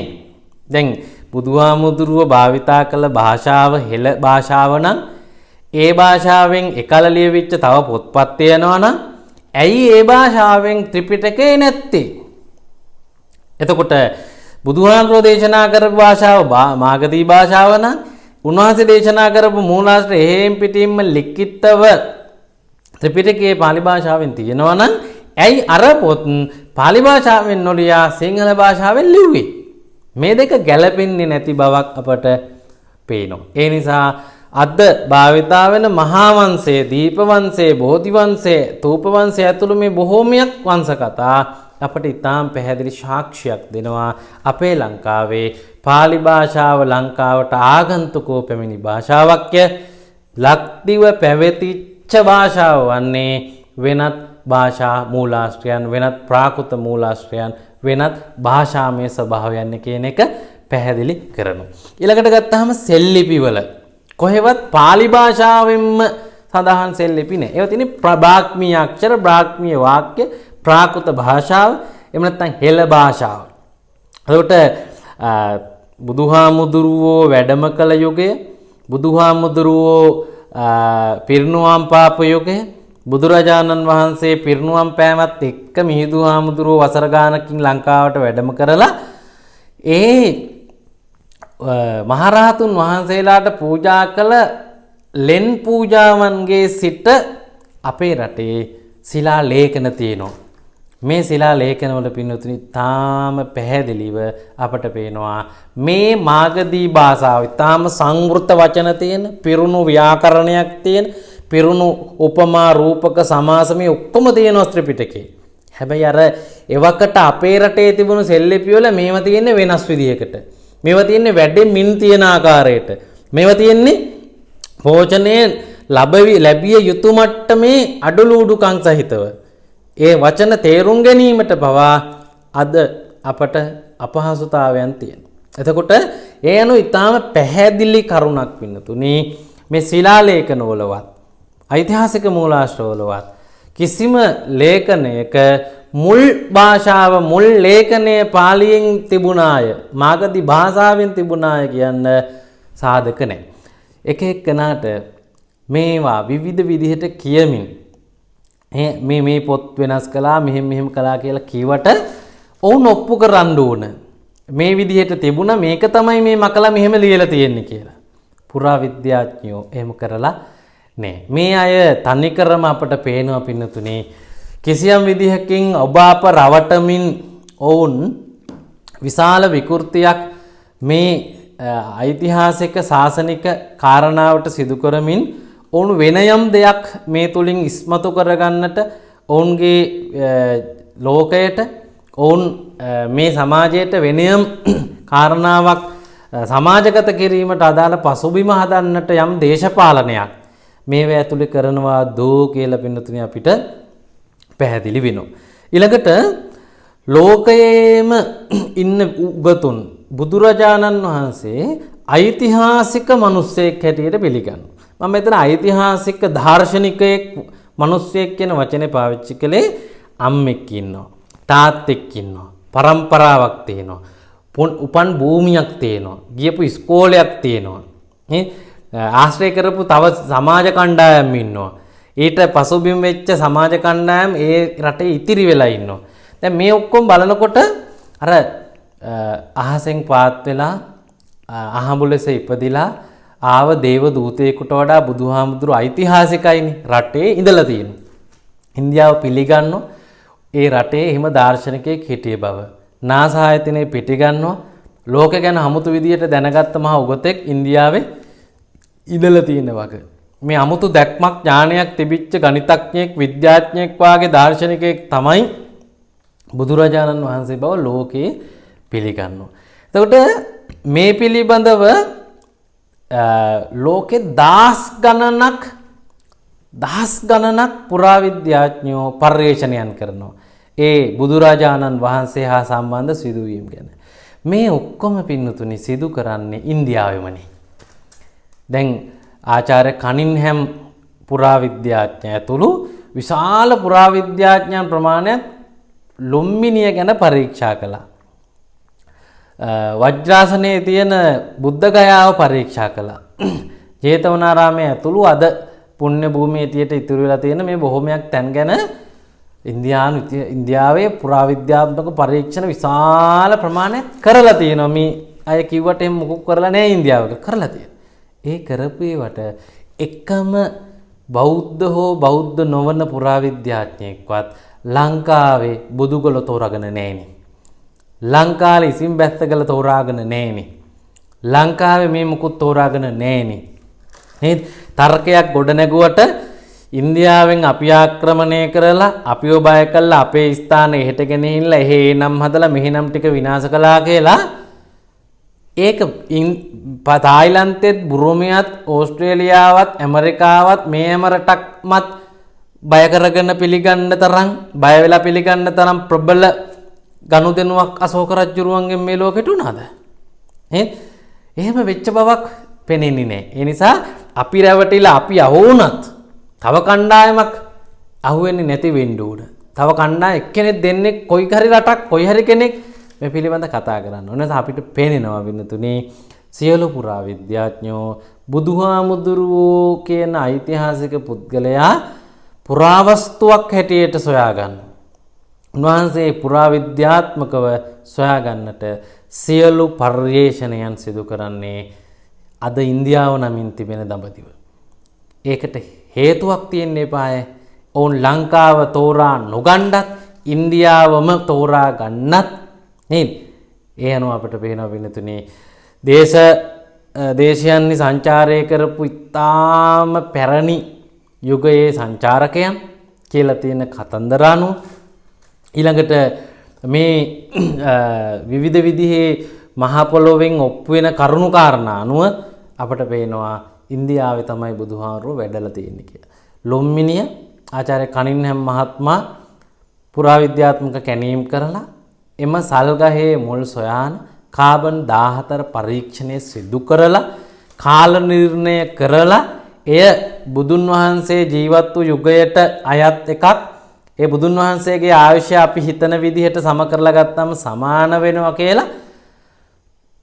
දැන් බුදුහාමුදුරුව භාවිතා කළ භාෂාව හෙළ භාෂාව නම් ඒ භාෂාවෙන් එකල ලියවිච්ච තව පොත්පත් තියෙනවා නම් ඇයි ඒ භාෂාවෙන් ත්‍රිපිටකේ නැත්තේ? එතකොට බුදුහාමුදුරුව දේශනා කරපු භාෂාව මාගදී භාෂාව නම් උන්වහන්සේ දේශනා කරපු මූලාශ්‍ර එහෙම් පිටින්ම ලිඛිතව ත්‍රිපිටකයේ පාලි භාෂාවෙන් තියෙනවා නම් ඇයි අර පොත් පාලි භාෂාවෙන් නොලියා සිංහල භාෂාවෙන් ලිව්වේ? මේ දෙක ගැලපෙන්නේ නැති බවක් අපට පේනවා. ඒ නිසා අද භාවිතා වෙන මහා වංශය, දීප වංශය, බෝධි වංශය, තූප වංශය ඇතුළු මේ බොහෝමයක් වංශ කතා අපට ඉතාම පැහැදිලි සාක්ෂියක් දෙනවා අපේ ලංකාවේ පාලි භාෂාව ලංකාවට ආගන්තුකව පැමිණි භාෂාවක්ය. ලක්දිව පැවතිච්ච භාෂාව වන්නේ වෙනත් භාෂා මූලාශ්‍රයන්, වෙනත් ප්‍රාකෘත මූලාශ්‍රයන්, වෙනත් භාෂාමය ස්වභාවයන් කියන එක පැහැදිලි කරනවා. ඊළඟට ගත්තාම සෙල්ලිපිවල කොහෙවත් පාලි භාෂාවෙන්ම සඳහන් සෙල්ලිපි නෑ. ඒවා තියෙන්නේ බ්‍රාහ්මීය අක්ෂර, බ්‍රාහ්මීය වාක්‍ය, ප්‍රාකෘත භාෂාව, එහෙම නැත්නම් හෙළ භාෂාව. එතකොට බුදුහාමුදුරුවෝ වැඩම කළ යුගය, බුදුහාමුදුරුවෝ පිරිනුවම් පාප යුගය, බුදුරජාණන් වහන්සේ පිරිනුවම් පෑමත් එක්ක මිහිඳු හාමුදුරුවෝ වසර ගානකින් ලංකාවට වැඩම කරලා ඒ මහරහතුන් වහන්සේලාට පූජා කළ ලෙන් පූජාවන්ගේ සිට අපේ රටේ ශිලා ලේඛන තියෙනවා. මේ ශිලා ලේඛනවල පින්නතුනි තාම පැහැදිලිව අපට පේනවා මේ මාගදී භාෂාව තාම සංවෘත වචන තියෙන, පිරුණු ව්‍යාකරණයක් තියෙන, පිරුණු උපමා රූපක සමාස මේ ඔක්කොම තියෙනවා ත්‍රිපිටකේ. හැබැයි අර එවකට අපේ රටේ තිබුණු සෙල්ලිපි වල මේවා තියෙන්නේ වෙනස් විදියකට. මේවා තියෙන්නේ වැඩෙමින් තියෙන ආකාරයට. මේවා තියෙන්නේ භෝජනයේ ලැබිය යුතු මට්ටමේ අඩලුඩුකම් සහිතව. ඒ වචන තේරුම් ගැනීමට පවා අද අපට අපහසුතාවයන් තියෙනවා. එතකොට ඒ අනුව ඊටාම පැහැදිලි කරුණක් පින්නතුනි මේ ශිලා ලේඛන වලවත් ඓතිහාසික මූලාශ්‍රවලවත් කිසිම ලේඛනයක මුල් භාෂාව මුල් ලේඛනය පාලියෙන් තිබුණාය, මාගධි භාෂාවෙන් තිබුණාය කියන්න සාධක නැහැ. එක එක්කෙනාට මේවා විවිධ විදිහට කියමින් මේ පොත් වෙනස් කළා, මෙහෙම කළා කියලා කීවට ඔවුන් ඔප්පු කරන්න ඕන. මේ විදිහට තිබුණා, මේක තමයි මේ මකලා මෙහෙම ලියලා තියෙන්නේ කියලා. පුරාවිද්‍යාඥයෝ එහෙම කරලා නෑ. මේ අය තනිකරම අපට පේනවා පින්නතුනේ කිසියම් විදිහකින් ඔබ අප රවටමින් ඔවුන් විශාල විකෘතියක් මේ ඓතිහාසික ශාසනික කාරණාවට සිදු කරමින් ඔවුන් වෙනයම් දෙයක් මේ තුලින් ඉස්මතු කරගන්නට, ඔවුන්ගේ ලෝකයට, ඔවුන් මේ සමාජයට වෙනයම් කාරණාවක් සමාජගත කිරීමට අදාළ පසුබිම හදන්නට යම් දේශපාලනයක් මේවා ඇතුලේ කරනවා දෝ කියලා පින්නතුනේ අපිට පැහැදිලි වෙනවා. ඊළඟට ලෝකයේම ඉන්න උගතුන් බුදුරජාණන් වහන්සේ ඓතිහාසික මිනිසෙක් හැටියට පිළිගන්නවා. මම මෙතන ඓතිහාසික දාර්ශනිකයෙක් මිනිසෙක් කියන වචනේ පාවිච්චි කළේ අම්මෙක් ඉන්නවා, තාත්තෙක් ඉන්නවා, පරම්පරාවක් තියෙනවා, උපන් භූමියක් තියෙනවා, ගියපු ඉස්කෝලයක් තියෙනවා, ආශ්‍රය කරපු තව සමාජ කණ්ඩායම් ඉන්නවා, ඊට පසුබිම් වෙච්ච සමාජ කණ්ඩායම් ඒ රටේ ඉතිරි වෙලා ඉන්නවා. දැන් මේ ඔක්කොම බලනකොට අර අහසෙන් පාත් වෙලා අහඹුලෙස ඉපදිලා ආව දේව දූතයෙකුට වඩා බුදුහාමුදුරු ඓතිහාසිකයිනේ රටේ ඉඳලා තියෙනවා. ඉන්දියාව පිළිගන්නෝ ඒ රටේ එහෙම දාර්ශනිකයෙක් හිටිය බව. නාසා ආයතනයේ පිටිගන්නෝ ලෝක ගැන අමුතු විදියට දැනගත්ත මහ උගතෙක් ඉන්දියාවේ ඉඳලා තියෙන වගේ. මේ අමුතු දැක්මක් ඥානයක් තිබිච්ච ගණිතඥයෙක් විද්‍යාඥයෙක් වාගේ දාර්ශනිකයෙක් තමයි බුදුරජාණන් වහන්සේ බව ලෝකේ පිළිගන්නවා. එතකොට මේ පිළිබඳව ලෝකේ දහස් ගණනක් පුරාවිද්‍යාඥයෝ පර්යේෂණයන් කරනවා. ඒ බුදුරජාණන් වහන්සේ හා සම්බන්ධ සිදුවීම් ගැන. මේ ඔක්කොම පින්නතුනි සිදු කරන්නේ ඉන්දියාවෙමනේ. දැන් ආචාර්ය කනින්හැම් පුරාවිද්‍යාඥයා ඇතුළු විශාල පුරාවිද්‍යාඥයන් ප්‍රමාණයක් ලුම්බිනිය ගැන පරීක්ෂා කළා. වජ්‍රාසනයේ තියෙන බුද්ධ ගයාව පරීක්ෂා කළා. ජේතවනාරාමයේ ඇතුළු අද පුණ්‍ය භූමියට ඉතුරු වෙලා තියෙන මේ බොහොමයක් තැන් ගැන ඉන්දියාවේ පුරාවිද්‍යාත්මක පරීක්ෂණ විශාල ප්‍රමාණයක් කරලා තියෙනවා. මේ අය කිව්වට එහෙම මොකක් කරලා නැහැ ඉන්දියාව කරලා තියෙනවා. ඒ කරපේවට එකම බෞද්ධ හෝ බෞද්ධ නොවන පුරාවිද්‍යාඥයෙක්වත් ලංකාවේ බුදුගල තෝරාගෙන නැහෙනි. ලංකාවේ ඉසින් බැස්සගල තෝරාගෙන නැහෙනි. ලංකාවේ මේ මුකුත් තෝරාගෙන නැහෙනි. නේද? තර්කයක් ගොඩ නැගුවට ඉන්දියාවෙන් අපි ආක්‍රමණය කරලා අපිව බය කළා අපේ ස්ථාන එහෙට ගෙනහිල්ලා එහෙ නම් හදලා මෙහි නම් ටික විනාශ කළා කියලා ඒක තායිලන්තෙත් බුරුමියත් ඕස්ට්‍රේලියාවත් ඇමරිකාවත් මේ හැම රටක්මත් බය කරගෙන පිළිගන්න තරම් බය වෙලා පිළිගන්න තරම් ප්‍රබල ගනුදෙනුවක් අශෝක රජුරුවන්ගෙන් මේ ලෝකෙට උනාද? එහෙම වෙච්ච බවක් පෙනෙන්නේ නැහැ. ඒ නිසා අපි රැවටිලා අපි අහුණත් තව කණ්ඩායමක් අහුවෙන්නේ නැති වෙන්න ඕන. තව කණ්ඩායම් එක්කෙනෙක් දෙන්නේ කොයි හරි රටක් කොයි හරි කෙනෙක් මේ පිළිබඳ කතා කරන්න ඕන. නැත්නම් අපිට පේනවා වින්නතුනේ සියලු පුරාවිද්‍යාඥයෝ බුදුහාමුදුරුවෝ කියන ඓතිහාසික පුද්ගලයා පුරාවස්තුවක් හැටියට සොයා ගන්නවා. උන්වහන්සේ පුරාවිද්‍යාත්මකව සොයා ගන්නට සියලු පර්යේෂණයන් සිදු කරන්නේ අද ඉන්දියාව නමින් තිබෙන දඹදිව. ඒකට හේතුවක් තියෙන්න එපාය. ඔවුන් ලංකාව තෝරා නොගන්නත් ඉන්දියාවම තෝරා ගන්නත් නේද? ඒ අනුව අපිට පේනවා විනතුනේ දේශයන්හි සංචාරය කරපු ඉතාම පැරණි යුගයේ සංචාරකයන් කියලා තියෙන කතන්දර අනුව ඊළඟට මේ විවිධ විදිහේ මහ පොළොවෙන් ඔප්පු වෙන කරුණු කාරණා අනුව අපට පේනවා ඉන්දියාවේ තමයි බුදුහාමුදුරුවෝ වැඩලා තියෙන්නේ කියලා. ලොම්මිනිය ආචාර්ය කනින්හැම් මහත්මයා පුරාවිද්‍යාත්මක කැණීම් කරලා එම සල්ගහේ මුල් සොයාන කාබන් 14 පරීක්ෂණය සිදු කරලා කාල නිර්ණය කරලා එය බුදුන් වහන්සේ ජීවත් වූ යුගයට අයත් එකක්. ඒ බුදුන් වහන්සේගේ ආයුෂය අපි හිතන විදිහට සම කරලා ගත්තම සමාන වෙනවා කියලා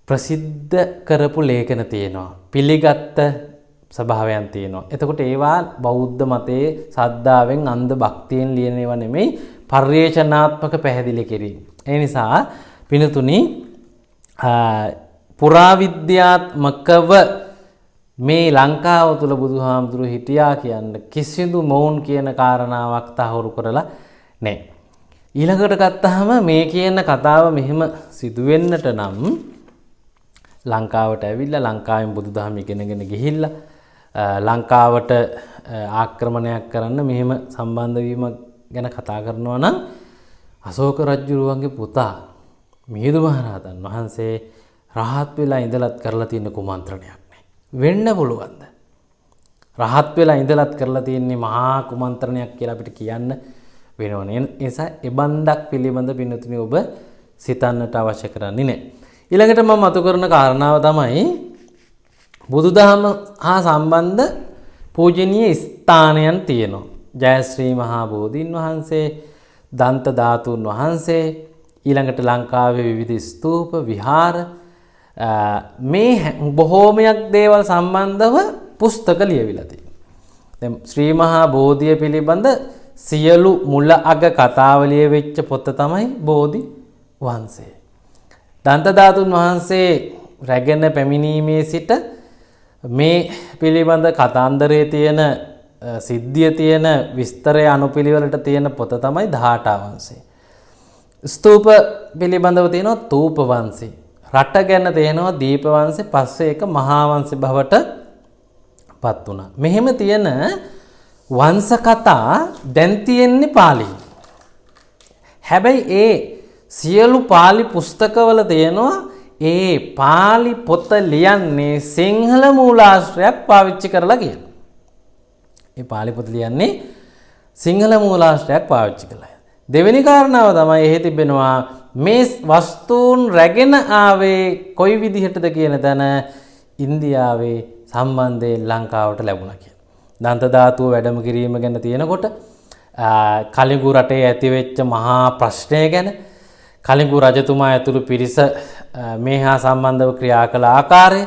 ප්‍රසිද්ධ කරපු ලේඛන තියෙනවා. පිළිගත්ත ස්වභාවයන් තියෙනවා. එතකොට ඒවා බෞද්ධ මතයේ සද්ධාවෙන් අන්ධ භක්තියෙන් ලියන ඒවා නෙමෙයි පර්යේෂණාත්මක පැහැදිලි කිරීම. ඒ නිසා පිනතුනි පුරාවිද්‍යාත්මකව මේ ලංකාව තුළ බුදුහාමුදුරුවෝ හිටියා කියන්න කිසිදු මොවුන් කියන කාරණාවක් තහවුරු කරලා නැහැ. ඊළඟට ගත්තාම මේ කියන කතාව මෙහෙම සිදුවෙන්නට නම් ලංකාවට ඇවිල්ලා ලංකාවෙන් බුදුදහම ඉගෙනගෙන ගිහිල්ලා ලංකාවට ආක්‍රමණයක් කරන්න මෙහෙම සම්බන්ධ වීමක් ගැන කතා කරනවා නම් අශෝක රජුරුවන්ගේ පුතා මිහිඳු මහරහතන් වහන්සේ රහත් වෙලා ඉඳලත් කරලා තියෙන කුමන්ත්‍රණයක් නේ. වෙන්න පුළුවන්ද? රහත් වෙලා ඉඳලත් කරලා තියෙන්නේ මහා කුමන්ත්‍රණයක් කියලා අපිට කියන්න වෙනවනේ. ඒ නිසා එබන්දක් පිළිබඳ පින්නතුනි ඔබ සිතන්නට අවශ්‍ය කරන්නේ නැහැ. ඊළඟට මම මතු කරන කාරණාව තමයි බුදුදහම හා සම්බන්ධ පූජනීය ස්ථානයන් තියෙනවා. ජයශ්‍රී මහා බෝධීන් වහන්සේ, දන්ත ධාතුන් වහන්සේ, ඊළඟට ලංකාවේ විවිධ ස්තූප විහාර මේ බොහෝමයක් දේවල් සම්බන්ධව පුස්තක ලියවිලා තියෙනවා. දැන් ශ්‍රී මහා බෝධිය පිළිබඳ සියලු මුල අග කතාව ලියවෙච්ච පොත තමයි බෝධි වංශය. දන්ත ධාතුන් වහන්සේ රැගෙන පැමිණීමේ සිට මේ පිළිබඳ කතාන්දරයේ තියෙන සිද්ධිය තියෙන විස්තරය අනුපිළිවෙලට තියෙන පොත තමයි 18 වංශය. ස්තූප පිළිබඳව තියෙනවා තූප වංශය. රට ගැන තියෙනවා දීප වංශය. පස්සේ ඒක මහා වංශය බවට පත් වුණා. මෙහෙම තියෙන වංශ කතා දැන් තියෙන්නේ පාලියෙන්. හැබැයි ඒ සියලු පාලි පුස්තකවල තියෙනවා ඒ පාලි පොත ලියන්නේ සිංහල මූලාශ්‍රයක් පාවිච්චි කරලා කියලා. ඒ පාලි පොත ලියන්නේ සිංහල මූලාශ්‍රයක් පාවිච්චි කරලා. දෙවෙනි කාරණාව තමයි එහෙ තිබෙනවා මේ වස්තුන් රැගෙන ආවේ කොයි විදිහටද කියන තැන ඉන්දියාවේ සම්බන්ධයෙන් ලංකාවට ලැබුණා කියලා. දන්ත ධාතුව වැඩම කිරීම ගැන තියෙනකොට කලිඟු රටේ ඇතිවෙච්ච මහා ප්‍රශ්නය ගැන කලිඟු රජතුමා ඇතුළු පිරිස මේ හා සම්බන්ධව ක්‍රියා කළ ආකාරය,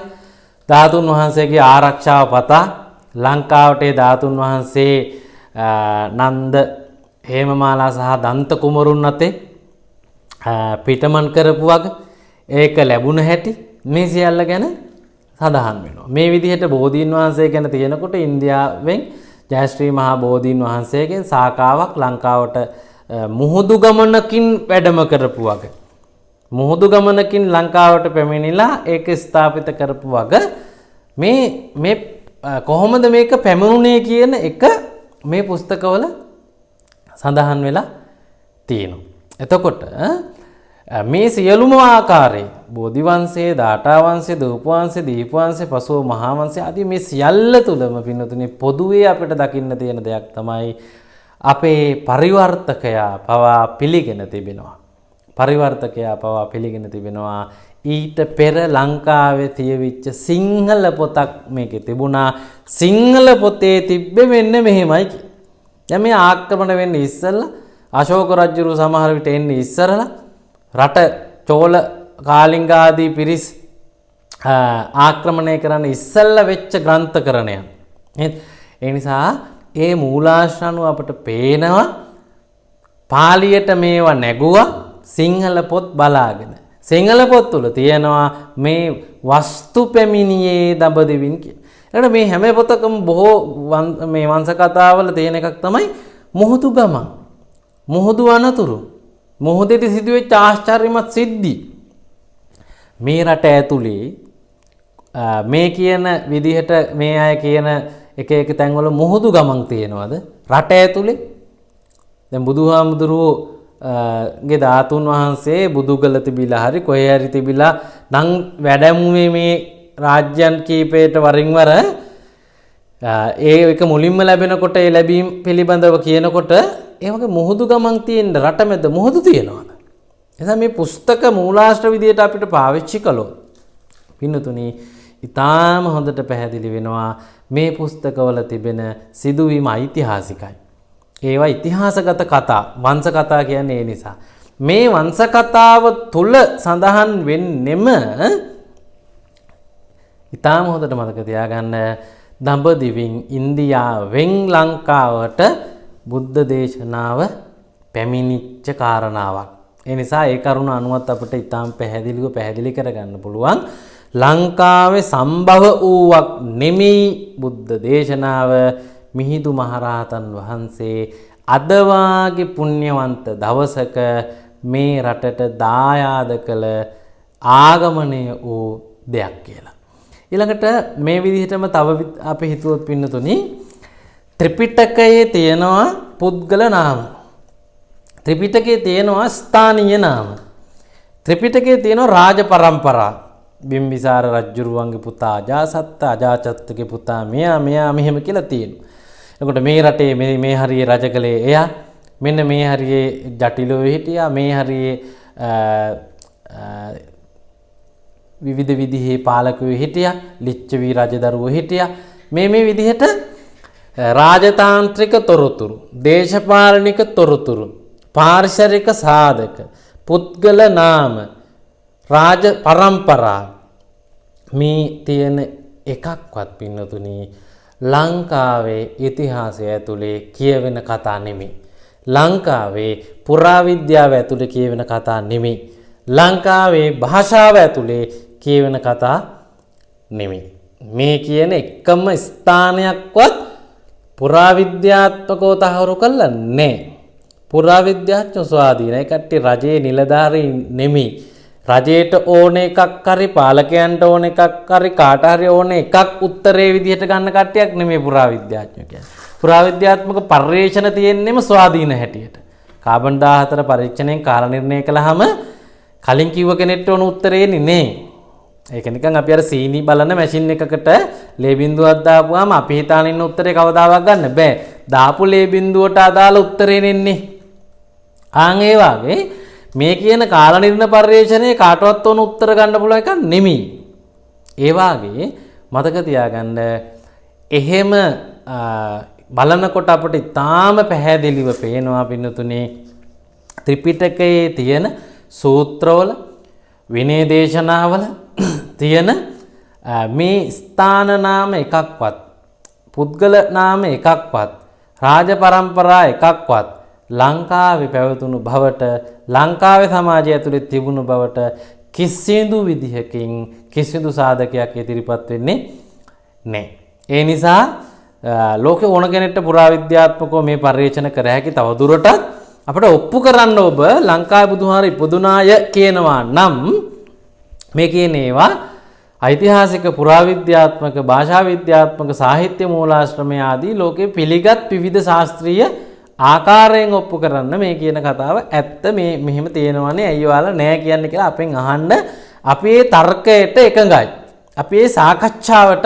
ධාතුන් වහන්සේගේ ආරක්ෂාව පතා ලංකාවට ධාතුන් වහන්සේ නන්ද හේමමාලා සහ දන්ත කුමරුන් අතේ පිටමන් කරපු වග ඒක ලැබුණ හැටි මේ සියල්ල ගැන සඳහන් වෙනවා. මේ විදිහට බෝධීන් වහන්සේ ගැන තියෙනකොට ඉන්දියාවෙන් ජයශ්‍රී මහා බෝධීන් වහන්සේගෙන් සාකාවක් ලංකාවට මුහුදු ගමනකින් වැඩම කරපු වග. මුහුදු ගමනකින් ලංකාවට පැමිණිලා ඒක ස්ථාපිත කරපු වග මේ කොහොමද මේක පැමිණුනේ කියන එක මේ පුස්තකවල සඳහන් වෙලා තියෙනවා. එතකොට මේ සියලුම ආකාරයේ බෝධි වංශයේ, දාඨා වංශයේ, දූප වංශයේ, දීප වංශයේ, පසුව මහා වංශයේ ආදී මේ සියල්ල තුලම පින්නතුනේ පොදුවේ අපිට දකින්න තියෙන දෙයක් තමයි අපේ පරිවර්තකයා පවා පිළිගෙන තිබෙනවා. පරිවර්තකයා පවා පිළිගෙන තිබෙනවා ඊට පෙර ලංකාවේ තියවිච්ච සිංහල පොතක් මේකේ තිබුණා. සිංහල පොතේ තිබ්බේ මෙන්න මෙහෙමයි. දැන් මේ ආක්‍රමණ වෙන්නේ ඉස්සෙල්ලා අශෝක රජුරු සමහර විට එන්නේ ඉස්සරලා රට චෝල කාලිංගාදී පිරිස් ආක්‍රමණය කරන්න ඉස්සෙල්ලා වෙච්ච ග්‍රන්ථකරණයන්. ඒ නිසා ඒ මූලාශ්‍ර අනුව අපට පේනවා පාලියට මේවා නැගුවා සිංහල පොත් බලාගෙන. සිංහල පොත් තුල තියෙනවා මේ වස්තු පැමිණියේ දඹදිවින් කියන. එතකොට මේ හැම පොතකම බොහෝ මේ වංශ කතාවල තියෙන එකක් තමයි මුහුදු ගමන්. මුහුදු අනතුරු. මුහුදේදී සිදුවෙච්ච ආශ්චර්යමත් සිද්ධි. මේ රට ඇතුලේ මේ කියන විදිහට මේ අය කියන එක තැන්වල මුහුදු ගමන් තියෙනවද? රට ඇතුලේ. දැන් බුදුහාමුදුරුවෝ ගේ ධාතුන් වහන්සේ බුදුගල තිබිලා හරි කොහේ හරි තිබිලා නම් වැඩමුවේ මේ රාජ්‍යයන් කීපයට වරින් වර ඒ එක මුලින්ම ලැබෙනකොට ඒ ලැබීම් පිළිබඳව කියනකොට ඒ වගේ මුහුදු ගමන් තියෙන රට මැද මුහුදු තියෙනවද? එතන මේ පුස්තක මූලාශ්‍ර විදියට අපිට පාවිච්චි කළොත් පින්නතුනි ඊටාම හොඳට පැහැදිලි වෙනවා මේ පුස්තකවල තිබෙන සිදුවීම ඓතිහාසිකයි. ඒවා ඉතිහාසගත කතා, වංශ කතා කියන්නේ ඒ නිසා. මේ වංශ කතාව තුල සඳහන් වෙන්නෙම ඊටාම හොඳට මතක තියාගන්න දඹදිවින් ඉන්දියාවෙන් ලංකාවට බුද්ධ දේශනාව පැමිණිච්ච කාරණාවක්. ඒ නිසා ඒ කරුණ අනුවත් අපිට ඊටාම පැහැදිලිව පැහැදිලි කරගන්න පුළුවන්. ලංකාවේ සම්භව වූවක් නෙමෙයි බුද්ධ දේශනාව. මිහිඳු මහරහතන් වහන්සේ අද වාගේ පුණ්‍යවන්ත දවසක මේ රටට දායාද කළ ආගමනය වූ දෙයක් කියලා. ඊළඟට මේ විදිහටම තව අපි හිතුවොත් පින්නතුනි ත්‍රිපිටකයේ තියෙනවා පුද්ගල නාම. ත්‍රිපිටකයේ තියෙනවා ස්ථානීය නාම. ත්‍රිපිටකයේ තියෙනවා රාජ පරම්පරා. බිම්බිසාර රජුරුවන්ගේ පුතා අජාසත්ත, අජාසත්තගේ පුතා මෙයා මෙහෙම කියලා තියෙනවා. එතකොට මේ රටේ මේ හරියේ රජ කලේ එයා, මෙන්න මේ හරියේ ජටිලෝ හිටියා, මේ හරියේ විවිධ විදිහේ පාලකයෝ හිටියා, ලිච්ඡවි රජදරුවෝ හිටියා. මේ විදිහට රාජතාන්ත්‍රික තොරතුරු, දේශපාලනික තොරතුරු, පාරිසරික සාධක, පුද්ගල නාම, රාජ පරම්පරා මේ තියෙන එකක්වත් පින්නතුනි ලංකාවේ ඉතිහාසය ඇතුලේ කියවෙන කතා නෙමෙයි. ලංකාවේ පුරාවිද්‍යාව ඇතුලේ කියවෙන කතා නෙමෙයි. ලංකාවේ භාෂාව ඇතුලේ කියවෙන කතා නෙමෙයි. මේ කියන එකම ස්ථානයක්වත් පුරාවිද්‍යාත්මකව තහවුරු කළා නැහැ. පුරාවිද්‍යාඥයෝ ස්වාධීනයි. කට්ටිය රජයේ නිලධාරීන් නෙමෙයි. රජයට ඕන එකක් හරි පාලකයන්ට ඕන එකක් හරි කාට හරි ඕන එකක් උත්තරේ විදිහට ගන්න කට්ටියක් නෙමෙයි පුරාවිද්‍යාඥයෝ කියන්නේ. පුරාවිද්‍යාත්මක පර්යේෂණ තියෙන්නෙම ස්වාධීන හැටියට. කාබන් 14 පරීක්ෂණයෙන් කාල නිර්ණය කළාම කලින් කිව්ව කෙනෙක්ට ඕන උත්තරේ නේ. ඒක නිකන් අපි අර සීනි බලන මැෂින් එකකට ලේ බිඳුවක් දාපුවාම අපි හිතාන ඉන්න උත්තරේ කවදාවත් ගන්න බෑ. දාපු ලේ බිඳුවට අදාළ උත්තරේ නෙන්නේ. ආන් ඒ වගේ මේ කියන කාල නිර්ණය පර්යේෂණයේ කාටවත් ඕන උත්තර ගන්න පුළුවන් එකක් නෙමෙයි. ඒ වාගේ මතක තියාගන්න එහෙම බලනකොට අපිට ඉතාම පැහැදිලිව පේනවා පින්නතුනේ ත්‍රිපිටකයේ තියෙන සූත්‍රවල විනය දේශනාවල තියෙන මේ ස්ථාන නාම එකක්වත් පුද්ගල නාම එකක්වත් රාජ පරම්පරා එකක්වත් ලංකාවේ පැවතුණු බවට ලංකාවේ සමාජය ඇතුළේ තිබුණු බවට කිසිදු විදිහකින් කිසිදු සාධකයක් ඉදිරිපත් වෙන්නේ නැහැ. ඒ නිසා ලෝකේ ඕන කෙනෙක්ට පුරාවිද්‍යාත්මකව මේ පර්යේෂණ කර හැකි තවදුරටත් අපිට ඔප්පු කරන්න ඔබ ලංකාවේ බුදුහාර ඉපදුනාය කියනවා නම් මේ කියන ඒවා ඓතිහාසික පුරාවිද්‍යාත්මක භාෂා විද්‍යාත්මක සාහිත්‍ය මූලාශ්‍රමය ආදී ලෝකේ පිළිගත් විවිධ ශාස්ත්‍රීය ආකාරයෙන් ඔප්පු කරන්න මේ කියන කතාව ඇත්ත මේ මෙහෙම තියෙනවනේ ඇයි ඔයාලා නෑ කියන්නේ කියලා අපෙන් අහන්න අපි ඒ තර්කයට එකඟයි. අපි ඒ සාකච්ඡාවට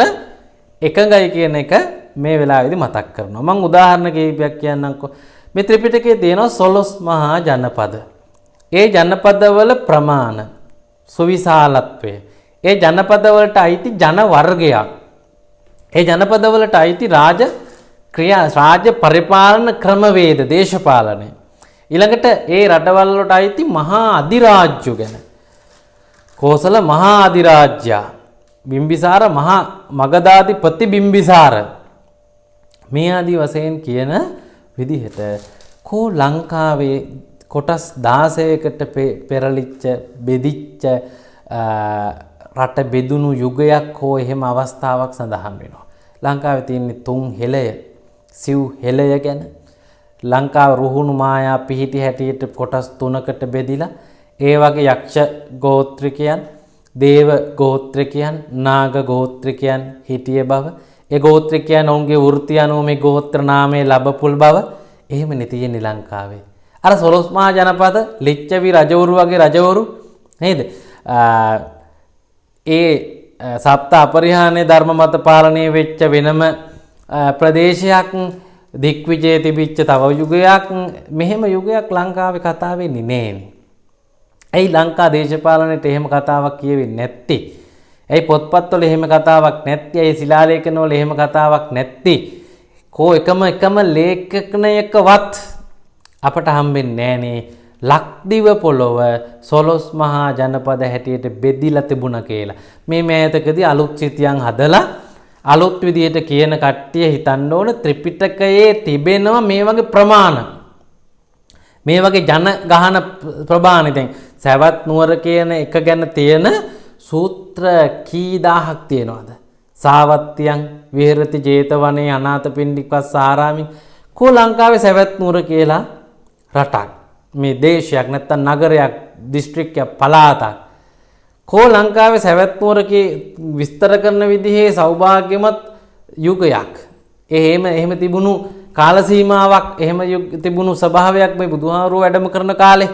එකඟයි කියන එක මේ වෙලාවේදී මතක් කරනවා. මම උදාහරණ කිහිපයක් කියන්නම්කෝ. මේ ත්‍රිපිටකයේ තියෙනවා 12 මහා ජනපද. ඒ ජනපදවල ප්‍රමාණ සුවිශාලත්වය. ඒ ජනපදවලට අයිති ජන වර්ගයක්. ඒ ජනපදවලට අයිති රාජ්‍ය පරිපාලන ක්‍රමවේද දේශපාලනය. ඊළඟට ඒ රටවල් වලට අයිති මහා අධිරාජ්‍ය ගැන. කෝසල මහා අධිරාජ්‍ය, බිම්බිසාර මහා මගධාධිපති බිම්බිසාර, මේ ආදී වශයෙන් කියන විදිහට කෝ ලංකාවේ කොටස් 16කට පෙරලිච්ච බෙදිච්ච රට බෙදුණු යුගයක් හෝ එහෙම අවස්ථාවක් සඳහන් වෙනවා. ලංකාවේ තියෙන තුන් හෙළය, සිව් හෙළය ගැන. ලංකාව රුහුණු මායා පිහිටි හැටියට කොටස් 3කට බෙදිලා ඒ වගේ යක්ෂ ගෝත්‍රිකයන්, දේව ගෝත්‍රිකයන්, නාග ගෝත්‍රිකයන් හිටිය බව, ඒ ගෝත්‍රිකයන් ඔවුන්ගේ වෘත්ති අනුව මේ ගෝත්‍ර නාමය ලැබපුල් බව එහෙම නෙතියෙන්නේ ලංකාවේ. අර 12 මහා ජනපද ලිච්ඡවි රජවරු වගේ රජවරු නේද? ඒ සප්ත අපරිහානීය ධර්ම මත පාලනය වෙච්ච වෙනම ප්‍රදේශයක්, දික්විජය තිබිච්ච තව යුගයක්, මෙහෙම යුගයක් ලංකාවේ කතා වෙන්නේ නෑනේ. ඇයි ලංකා දේශපාලනයට එහෙම කතාවක් කියවෙන්නේ නැත්තේ? ඇයි පොත්පත්වල එහෙම කතාවක් නැත්තේ? ඇයි ශිලාලේඛනවල එහෙම කතාවක් නැත්තේ? කෝ එකම ලේඛනයකවත් අපට හම්බෙන්නේ නෑනේ ලක්දිව පොළොව 12 මහා ජනපද හැටියට බෙදිලා තිබුණා කියලා. මේ මෑතකදී අලුත් සිතියන් හදලා අලුත් විදියට කියන කට්ටිය හිතන්න ඕන ත්‍රිපිටකයේ තිබෙනවා මේ වගේ ප්‍රමාණ. මේ වගේ ජන ගහන ප්‍රමාණ. දැන් සවැත් නුවර කියන එක ගැන තියෙන සූත්‍ර කී දහහක් තියෙනවද? සාවත්තියන් විහෙරති ජේතවනේ අනාථපිණ්ඩිකස්සාරාමින්. කෝ ලංකාවේ සවැත් නුවර කියලා රටක්, මේ දේශයක් නැත්තම් නගරයක්, දිස්ත්‍රික්කයක්, පළාතක්. කෝ ලංකාවේ සවැත් නුවර විස්තර කරන විදිහේ සෞභාග්‍යමත් යුගයක්, එහෙම තිබුණු කාල සීමාවක්, එහෙම තිබුණු ස්වභාවයක් මේ බුදුහාමුදුරුවෝ වැඩම කරන කාලේ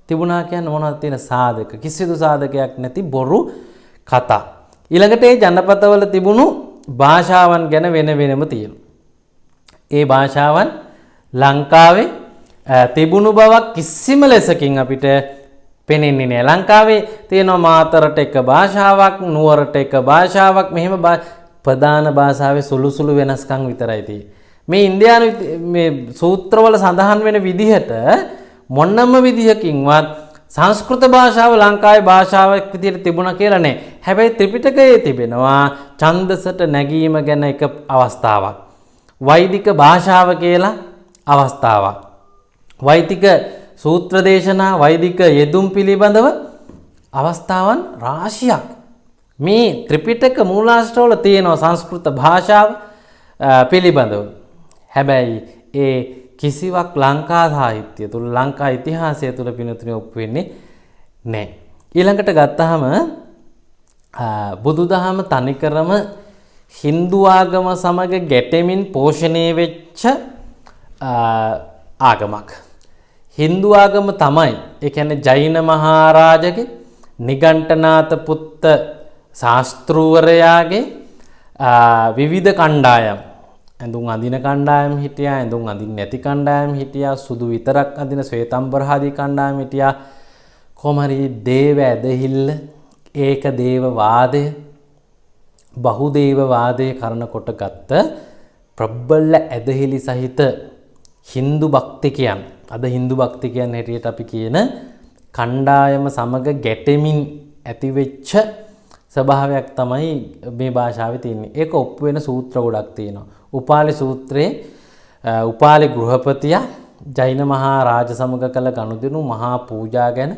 තිබුණා කියන්න මොනවද තියෙන සාධක? කිසිදු සාධකයක් නැති බොරු කතා. ඊළඟට ඒ ජනපදවල තිබුණු භාෂාවන් ගැන වෙනම තියෙනවා. ඒ භාෂාවන් ලංකාවේ තිබුණු බවක් කිසිම ලෙසකින් අපිට පෙනෙන්නේ නැහැ. ලංකාවේ තියෙනවා මාතරට එක භාෂාවක්, නුවරට එක භාෂාවක්, මෙහෙම ප්‍රධාන භාෂාවේ සුළු වෙනස්කම් විතරයි තියෙන්නේ. මේ ඉන්දියානු මේ සූත්‍රවල සඳහන් වෙන විදිහට මොනම විදිහකින්වත් සංස්කෘත භාෂාව ලංකාවේ භාෂාවක් විදිහට තිබුණා කියලා නෑ. හැබැයි ත්‍රිපිටකයේ තිබෙනවා ඡන්දසට නැගීම ගැන එක අවස්ථාවක්. වෛදික භාෂාව කියලා අවස්ථාවක්. වෛදික සූත්‍ර දේශනා, වෛදික යෙදුම් පිළිබඳව අවස්ථාවන් රාශියක් මේ ත්‍රිපිටක මූලාශ්‍රවල තියෙනවා සංස්කෘත භාෂාව පිළිබඳව. හැබැයි ඒ කිසිවක් ලංකා සාහිත්‍ය තුල, ලංකා ඉතිහාසය තුල පිනතුනේ ඔප්පු වෙන්නේ නැහැ. ඊළඟට ගත්තාම බුදුදහම තනිකරම හින්දු ආගම සමග ගැටෙමින් පෝෂණය වෙච්ච ආගමක්. හින්දු ආගම තමයි, ඒ කියන්නේ ජෛන මහරජාගේ නිගණ්ඨනාත පුත්ත ශාස්ත්‍රූවරයාගේ විවිධ කණ්ඩායම්, ඇඳුම් අඳින කණ්ඩායම් හිටියා, ඇඳුම් අඳින්න නැති කණ්ඩායම් හිටියා, සුදු විතරක් අඳින ශ්වේතම්බර ආදී කණ්ඩායම් හිටියා. කොහොමරි දේව ඇදහිල්ල, ඒක දේව වාදය, බහුදේව වාදය කරන කොට ගත්ත ප්‍රබල ඇදහිලි සහිත හින්දු භක්තිකයන්, අද හින්දු භක්තිකයන් හැටියට අපි කියන කණ්ඩායම සමග ගැටෙමින් ඇතිවෙච්ච ස්වභාවයක් තමයි මේ භාෂාවේ තියෙන්නේ. ඒක ඔප්පු වෙන සූත්‍ර ගොඩක් තියෙනවා. උපාලි සූත්‍රයේ උපාලි ගෘහපතියා ජෛන මහා රාජ සමග කළ ගනුදෙනු මහා පූජා ගැන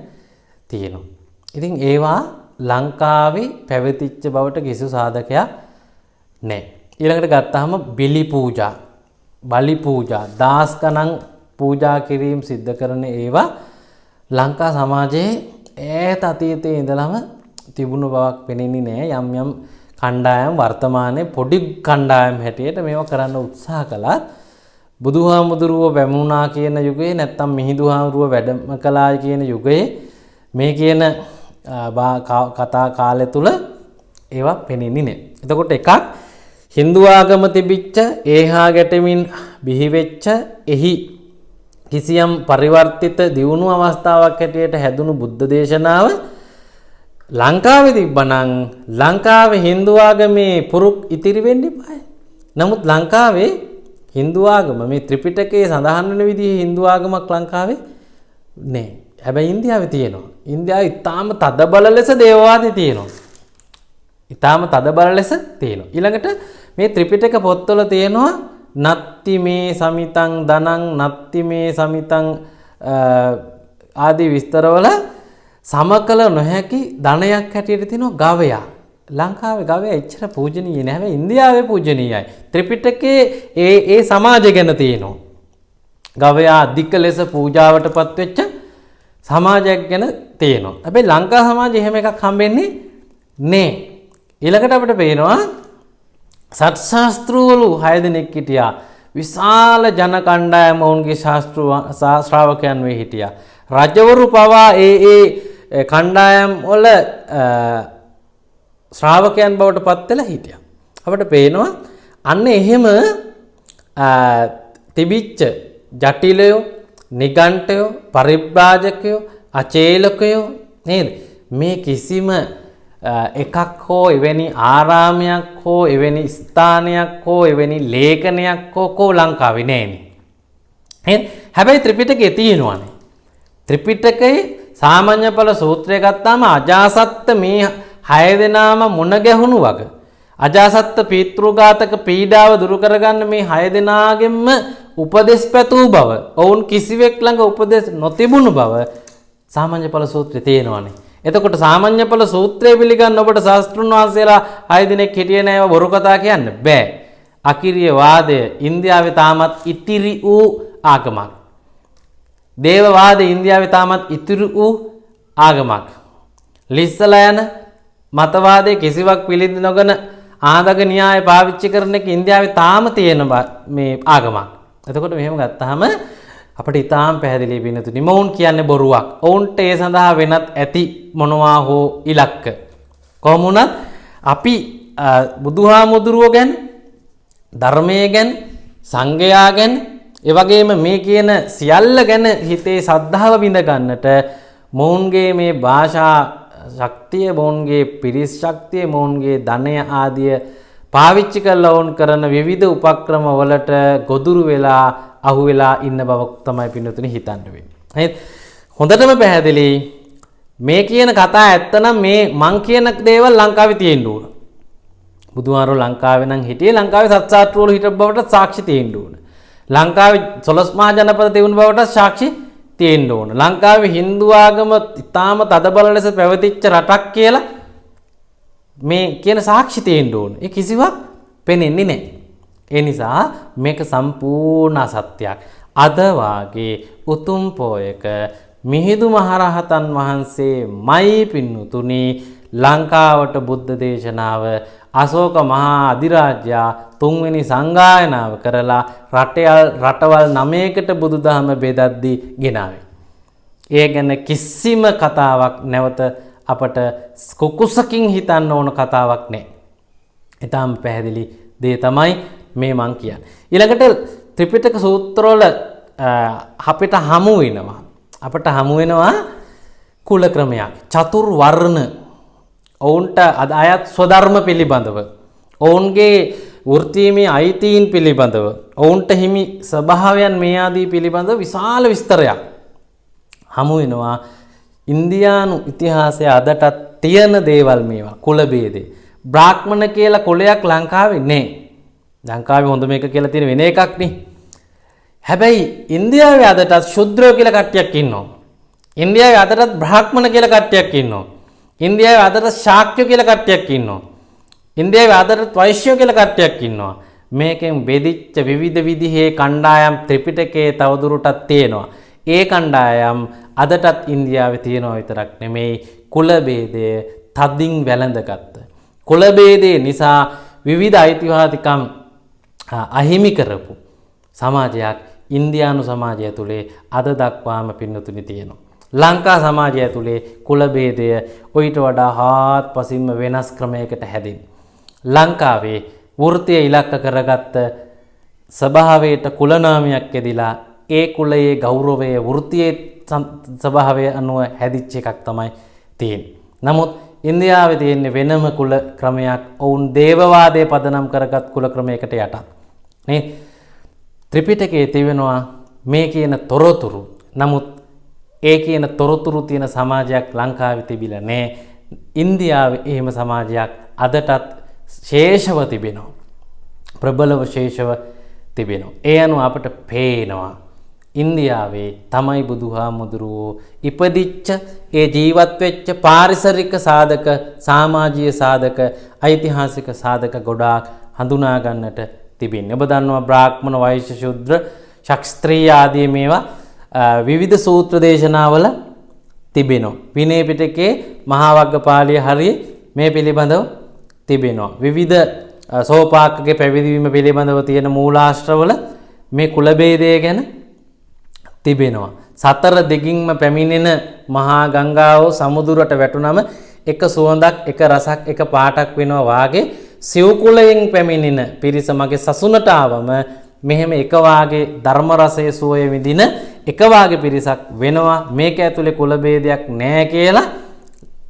තියෙනවා. ඉතින් ඒවා ලංකාවේ පැවතිච්ච බවට කිසිදු සාධකයක් නැහැ. ඊළඟට ගත්තාම බිලි පූජා, බලි පූජා, දාස් ගණන් පූජා කිරීම සිද්ධ කරන ඒවා ලංකා සමාජයේ ඈත අතීතයේ ඉඳලම තිබුණු බවක් පෙනෙන්නේ නැහැ. යම් යම් කණ්ඩායම් වර්තමානයේ පොඩි කණ්ඩායම් හැටියට මේවා කරන්න උත්සාහ කළා. බුදුහාමුදුරුවෝ වැමුණා කියන යුගයේ, නැත්තම් මිහිඳුහාමුදුරුවෝ වැඩම කළා කියන යුගයේ මේ කියන කතා කාලය තුල ඒවා පෙනෙන්නේ නැහැ. එතකොට එකක් හින්දු ආගම තිබිච්ච, ඒහා ගැටෙමින් බිහි වෙච්ච, එහි කිසියම් පරිවර්තිත දියුණු අවස්ථාවක් හැටියට හැදුණු බුද්ධ දේශනාව ලංකාවේ තිබ්බනම් ලංකාවේ Hindu ආගමේ පුරුක් ඉතිරි වෙන්න එපායි. නමුත් ලංකාවේ Hindu ආගම මේ ත්‍රිපිටකයේ සඳහන් වෙන විදිහේ Hindu ආගමක් ලංකාවේ නෑ. හැබැයි ඉන්දියාවේ තියෙනවා. ඉන්දියාවේ ඊටාම තදබල ලෙස දේවවාදී තියෙනවා. ඊටාම තදබල ලෙස තියෙනවා. ඊළඟට මේ ත්‍රිපිටක පොත්වල තියෙනවා නත්ති මේ සමිතං ධනං නත්ති මේ සමිතං ආදී විස්තරවල සමකල නොහැකි ධනයක් හැටියට තියෙනවා ගවයා. ලංකාවේ ගවයා එච්චර පූජනීය නෑ. හැබැයි ඉන්දියාවේ පූජනීයයි. ත්‍රිපිටකයේ ඒ සමාජය ගැන තියෙනවා. ගවයා අධික ලෙස පූජාවටපත් වෙච්ච සමාජයක් ගැන තියෙනවා. හැබැයි ලංකා සමාජයේ එහෙම එකක් හම්බෙන්නේ නෑ. ඊළඟට අපිට පේනවා සත් ශාස්ත්‍රවලු 6 දෙනෙක් හිටියා. විශාල ජන කණ්ඩායම ඔවුන්ගේ ශ්‍රාවකයන් වේ හිටියා. රජවරු පවා ඒ කණ්ඩායම් වල ශ්‍රාවකයන් බවට පත් වෙලා හිටියා. අපිට පේනවා අන්න එහෙම තිබිච්ච ජටිලයෝ, නිගණ්ඨයෝ, පරිබ්‍රාජකයෝ, අචේලකයෝ නේද? මේ කිසිම එකක් හෝ එවැනි ආරාමයක් හෝ එවැනි ස්ථානයක් හෝ එවැනි ලේඛනයක් හෝ ලංකාවේ නෑනේ. හැබැයි ත්‍රිපිටකයේ තියෙනවානේ. ත්‍රිපිටකයේ සාමාන්‍ය ඵල සූත්‍රය ගත්තාම අජාසත්ත මේ 6 දෙනාම මුණ ගැහුණු වග අජාසත්ත පීතෘඝාතක පීඩාව දුරු කරගන්න මේ 6 දෙනාගෙන්ම උපදෙස් පැතූ බව, ඔවුන් කිසිවෙක් ළඟ උපදෙස් නොතිබුණු බව සාමාන්‍ය ඵල සූත්‍රයේ තියෙනවානේ. එතකොට සාමාන්‍ය ඵල සූත්‍රය පිළිගන්න ඔබට ශාස්ත්‍රුන් වහන්සේලා 6 දිනක් හිටියේ නෑව බොරු කතා කියන්න බෑ. අකිරිය වාදය ඉන්දියාවේ තාමත් ඉතිරි වූ ආගමක්. දේවවාදය ඉන්දියාවේ තාමත් ඉතිරි වූ ආගමක්. ලිස්සලා යන මතවාදයේ කිසිවක් පිළිඳ නොගෙන ආදග න්‍යාය පාවිච්චි කරන එක ඉන්දියාවේ තාම තියෙන මේ ආගමක්. එතකොට මෙහෙම ගත්තාම අපිට ඊටාම් පැහැදිලි වෙනතුනි මොවුන් කියන්නේ බොරුවක්. ඔවුන්ට ඒ සඳහා වෙනත් ඇති මොනවා හෝ ඉලක්ක. කොහොම වුණත් අපි බුදුහාමුදුරුවෝ ගැන, ධර්මයේ ගැන, සංඝයා ගැන, ඒ වගේම මේ කියන සියල්ල ගැන හිතේ සද්ධාව බිඳ ගන්නට මොවුන්ගේ මේ භාෂා ශක්තිය, මොවුන්ගේ පිරිස් ශක්තිය, මොවුන්ගේ ධනය ආදිය පාවිච්චි කරලා වුන් කරන විවිධ උපක්‍රම වලට ගොදුරු වෙලා අහු වෙලා ඉන්න බව තමයි පින්නතුනි හිතන්න වෙන්නේ. හොඳටම පැහැදිලි මේ කියන කතා ඇත්තනම් මේ මං කියන දේවල් ලංකාවේ තියෙන්න ඕන. බුදුහාරෝ ලංකාවේ නම් හිටියේ ලංකාවේ සත්සාත්‍රවල හිටපු බවට සාක්ෂි තියෙන්න ඕන. ලංකාවේ 12 මහා ජනපද තිබුණු බවට සාක්ෂි තියෙන්න ඕන. ලංකාවේ Hindu ආගම ඉතාම තදබල ලෙස පැවතිච්ච රටක් කියලා මේ කියන සාක්ෂි තියෙන්න ඕන. ඒ කිසිවක් පෙනෙන්නේ නැහැ. ඒ නිසා මේක සම්පූර්ණ අසත්‍යයක්. අද වාගේ උතුම් පෝයක මිහිඳු මහරහතන් වහන්සේමයි පින්නතුනි ලංකාවට බුද්ධ දේශනාව අශෝක මහා අධිරාජ්‍යයා 3 වෙනි සංගායනාව කරලා රටවල් 9කට බුදුදහම බෙදද්දී ගෙනාවේ. ඒ ගැන කිසිම කතාවක් නැවත අපට කුකුසකින් හිතන්න ඕන කතාවක් නැහැ. ඊටාම් පැහැදිලි දේ තමයි මේ මං කියන්නේ. ඊළඟට ත්‍රිපිටක සූත්‍රවල අපිට හමු වෙනවා කුල ක්‍රමයක්, චතුර් වර්ණ, ඔවුන්ට අයත් ස්වධර්ම පිළිබඳව, ඔවුන්ගේ වෘත්තීමේ අයිතීන් පිළිබඳව, ඔවුන්ට හිමි ස්වභාවයන් මේ ආදී පිළිබඳව විශාල විස්තරයක් හමු වෙනවා. ඉන්දියානු ඉතිහාසයේ අදටත් තියෙන දේවල් මේවා. කුල ભેදේ. බ්‍රාහ්මණ කියලා කුලයක් ලංකාවේ නැහැ. ලංකාවේ හොඳ මේක කියලා තියෙන වෙන එකක් නේ. හැබැයි ඉන්දියාවේ අදටත් ශුද්‍රයෝ කියලා කට්ටියක් ඉන්නවා. ඉන්දියාවේ අදටත් බ්‍රාහ්මණ කියලා කට්ටියක් ඉන්නවා. ඉන්දියාවේ අදටත් ශාක්‍යයෝ කියලා කට්ටියක් ඉන්නවා. ඉන්දියාවේ අදටත් වෛශ්‍යයෝ කියලා කට්ටියක් ඉන්නවා. මේකෙන් බෙදිච්ච විවිධ විදිහේ කණ්ඩායම් ත්‍රිපිටකයේ තවදුරටත් තියෙනවා. ඒ කණ්ඩායම් අදටත් ඉන්දියාවේ තියෙනවා විතරක් නෙමෙයි, කුල ભેදය තදින් වැළඳගත්ත. කුල ભેදය නිසා විවිධ අයිතිවාසිකම් අහිමි කරපු සමාජයක් ඉන්දියානු සමාජය ඇතුලේ අද දක්වාම පින්නතුනි තියෙනවා. ලංකා සමාජය ඇතුලේ කුල ભેදය ඔයිට වඩා හාත්පසින්ම වෙනස් ක්‍රමයකට හැදෙන්නේ. ලංකාවේ වෘත්තීය ඉලක්ක කරගත්ත ස්වභාවයට කුල නාමයක් ඇදිලා ඒ කුලයේ ගෞරවය වෘත්තියේ ස්වභාවය අනුව හැදිච්ච එකක් තමයි තියෙන්නේ. නමුත් ඉන්දියාවේ තියෙන වෙනම කුල ක්‍රමයක් ඔවුන් දේවවාදයේ පදනම් කරගත් කුල ක්‍රමයකට යටත්. නේ ත්‍රිපිටකයේ තිබෙනවා මේ කියන තොරතුරු. නමුත් ඒ කියන තොරතුරු තියෙන සමාජයක් ලංකාවේ තිබිලා නැහැ. ඉන්දියාවේ එහෙම සමාජයක් අදටත් ශේෂව තිබෙනවා. ප්‍රබලව ශේෂව තිබෙනවා. ඒ අනුව අපට පේනවා ඉන්දියාවේ තමයි බුදුහාමුදුරුවෝ ඉපදිච්ච ඒ ජීවත් වෙච්ච පාරිසරික සාධක, සමාජීය සාධක, ඓතිහාසික සාධක ගොඩාක් හඳුනා ගන්නට තිබෙන්නේ. ඔබ දන්නවා බ්‍රාහ්මණ, වෛශ්‍ය, ශුද්‍ර, ක්ෂත්‍රිය ආදී මේවා විවිධ සූත්‍ර දේශනාවල තිබෙනවා. විනය පිටකයේ මහා වග්ගපාලිය හරිය මේ පිළිබඳව තිබෙනවා. විවිධ සෝපාකගේ පැවිදිවීම පිළිබඳව තියෙන මූලාශ්‍රවල මේ කුල භේදය ගැන තිබෙනවා. සතර දිගින්ම පැමිණෙන මහා ගංගාව සමුදුරට වැටුනම එක සුවඳක්, එක රසක්, එක පාටක් වෙනවා වාගේ සිව් කුලයෙන් පැමිණෙන පිරිස මගේ සසුනට ආවම මෙහෙම එක වාගේ ධර්ම රසයේ සුවය විඳින එක වාගේ පිරිසක් වෙනවා. මේක ඇතුලේ කුල භේදයක් නැහැ කියලා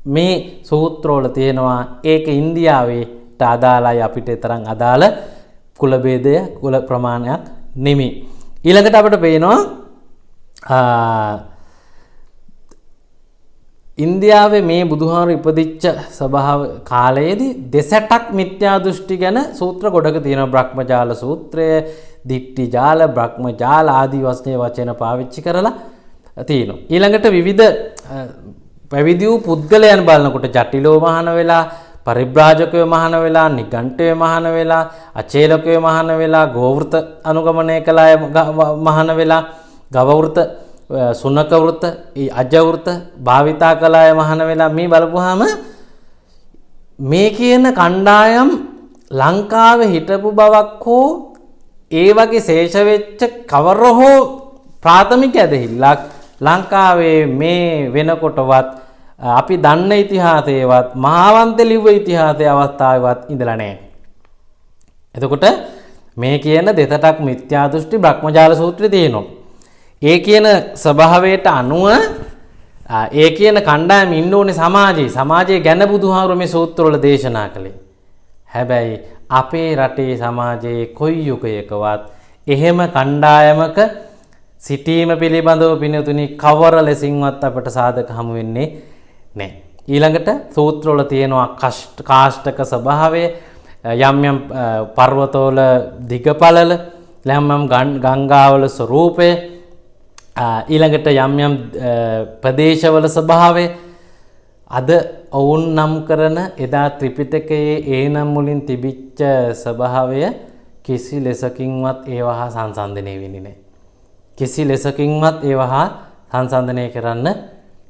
මේ සූත්‍රවල තියෙනවා. ඒක ඉන්දියාවේට අදාළයි, අපිට තරම් අදාළ කුල භේදය, කුල ප්‍රමාණයක් නෙමෙයි. ඊළඟට අපිට පේනවා ඉන්දියාවේ මේ බුදුහාමුදුරු ඉපදිච්ච ස්වභාව කාලයේදී දෙසටක් මිත්‍යා දෘෂ්ටි ගැන සූත්‍ර ගොඩක තියෙනවා. බ්‍රහ්මජාල සූත්‍රය, දිට්ඨි ජාල, බ්‍රහ්මජාල ආදී වචන පාවිච්චි කරලා තියෙනවා. ඊළඟට විවිධ පැවිදි වූ පුද්ගලයන් බලනකොට ජටිලෝ මහාන වෙලා, පරිබ්‍රාජකයෝ මහාන වෙලා, නිගණ්ඨයෝ මහාන වෙලා, අචේලකයෝ මහාන වෙලා, ගෝවෘත අනුගමනය කළ අය මහාන වෙලා, ගවවෘත, සුනක වෘත, අජවෘත භාවිතා කළ අය මහාන වෙලා මේ බලපුවාම මේ කියන කණ්ඩායම් ලංකාවේ හිටපු බවක් හෝ ඒ වගේ ශේෂ වෙච්ච කවර හෝ ප්‍රාථමික ඇදහිල්ලක් ලංකාවේ මේ වෙනකොටවත් අපි දන්න ඉතිහාසයේවත් මහාවන්ත ලිව්ව ඉතිහාසයේ අවස්ථාවේවත් ඉඳලා නැහැ. එතකොට මේ කියන දෙතටක් මිත්‍යා දෘෂ්ටි බ්‍රහ්මජාල සූත්‍රයේ තියෙනවා. ඒ කියන ස්වභාවයට අනුව ඒ කියන කණ්ඩායම ඉන්න ඕනේ සමාජයේ ගැන බුදුහාමුදුරුවෝ මේ සූත්‍රවල දේශනා කළේ. හැබැයි අපේ රටේ සමාජයේ කොයි යුගයකවත් එහෙම කණ්ඩායමක සිටීම පිළිබඳව පිනතුනි කවර ලෙසින්වත් අපට සාධක හමු වෙන්නේ නැහැ. ඊළඟට සූත්‍රවල තියෙනවා කාෂ්ඨක ස්වභාවය, යම් යම් පර්වතවල දිගපළල, යම් යම් ගංගාවල ස්වરૂපය, ඊළඟට යම් යම් ප්‍රදේශවල ස්වභාවය. අද ඔවුන් නම් කරන එදා ත්‍රිපිටකයේ ඒ නම් මුලින් තිබිච්ච ස්වභාවය කිසි ලෙසකින්වත් ඒවා සංසන්දනය වෙන්නේ නැහැ. කිසි ලෙසකින්වත් ඒවා සංසන්දනය කරන්න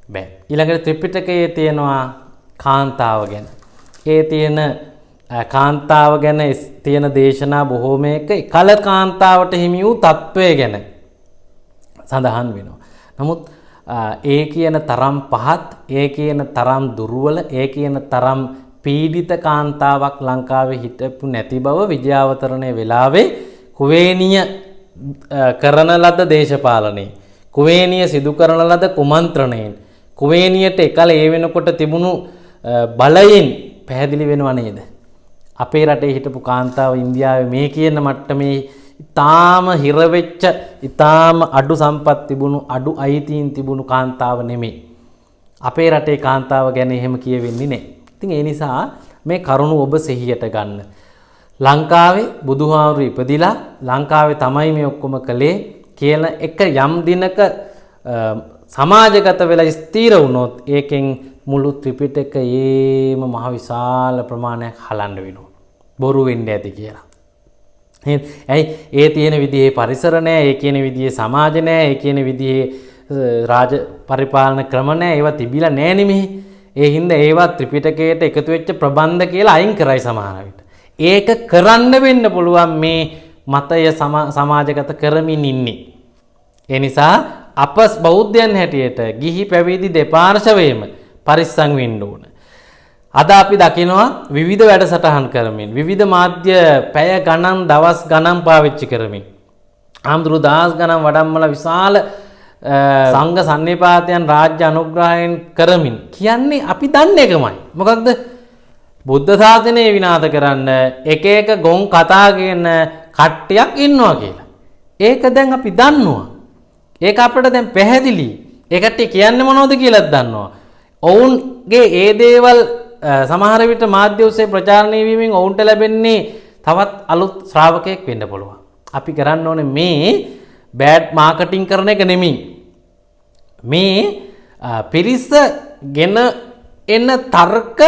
බෑ. ඊළඟට ත්‍රිපිටකයේ තියෙනවා කාන්තාව ගැන. ඒ තියෙන කාන්තාව ගැන තියෙන දේශනා බොහෝමයක කල කාන්තාවට හිමි වූ තත්වය ගැන සඳහන් වෙනවා. නමුත් ඒ කියන තරම් පහත්, ඒ කියන තරම් දුර්වල, ඒ කියන තරම් පීඩිත කාන්තාවක් ලංකාවේ හිටපු නැති බව විජයාවතරණය වෙලාවේ කුවේණිය කරන ලද දේශපාලනයේ, කුවේණිය සිදු කරන ලද කුමන්ත්‍රණයෙන්, කුවේණියට එකල ඒ වෙනකොට තිබුණු බලයෙන් පැහැදිලි වෙනව නේද? අපේ රටේ හිටපු කාන්තාව ඉන්දියාවේ මේ කියන මට්ටමේ ඉතාම හිරවෙච්ච, ඉතාම අඩු සම්පත් තිබුණු, අඩු අයිතීන් තිබුණු කාන්තාව නෙමෙයි. අපේ රටේ කාන්තාව ගැන එහෙම කියවෙන්නේ නැහැ. ඉතින් ඒ නිසා මේ කරුණු ඔබ සිහියට ගන්න. ලංකාවේ බුදුහාමුදුරු ඉපදිලා ලංකාවේ තමයි මේ ඔක්කොම කළේ කියන එක යම් දිනක සමාජගත වෙලා ස්ථීර වුණොත් ඒකෙන් මුළු ත්‍රිපිටකයේම මහ විශාල ප්‍රමාණයක් හලන්න වෙනවා. බොරු වෙන්න ඇති කියලා. ඇයි ඒ තියෙන විදිහේ පරිසර නැහැ, ඒ කියන විදිහේ සමාජ නැහැ, ඒ කියන විදිහේ රාජ පරිපාලන ක්‍රම නැහැ, ඒවා තිබිලා නැහැ නෙමෙයි. ඒ හින්දා ඒවා ත්‍රිපිටකයට එකතු වෙච්ච ප්‍රබන්ධ කියලා අයින් කරයි සමහර විට. ඒක කරන්න වෙන්න පුළුවන් මේ මතය සමාජගත කරමින් ඉන්නේ. ඒ නිසා අප බෞද්ධයන් හැටියට ගිහි පැවිදි දෙපාර්ශවයේම පරිස්සම් වෙන්න ඕන. අද අපි දකිනවා විවිධ වැඩසටහන් කරමින්, විවිධ මාධ්‍ය පැය ගණන්, දවස් ගණන් පාවිච්චි කරමින් ආම්දුරු දහස් ගණන් වඩම්මලා විශාල සංඝ සන්නිපාතයන් රාජ්‍ය අනුග්‍රහයෙන් කරමින් කියන්නේ අපි දන්න එකමයි. මොකක්ද? බුද්ධ ශාසනය විනාශ කරන්න එක එක ගොන් කතා කියන කට්ටියක් ඉන්නවා කියලා. ඒක දැන් අපි දන්නවා. ඒක අපිට දැන් පැහැදිලි. ඒ කට්ටිය කියන්නේ මොනවද කියලාත් දන්නවා. ඔවුන්ගේ ඒ දේවල් සමහර විට මාධ්‍ය ඔස්සේ ප්‍රචාරණය වීමෙන් ඔවුන්ට ලැබෙන්නේ තවත් අලුත් ශ්‍රාවකයෙක් වෙන්න පුළුවන්. අපි කරන්න ඕනේ මේ බෑඩ් මාකටිං කරන එක නෙමෙයි. මේ පිරිස ගෙන එන තර්ක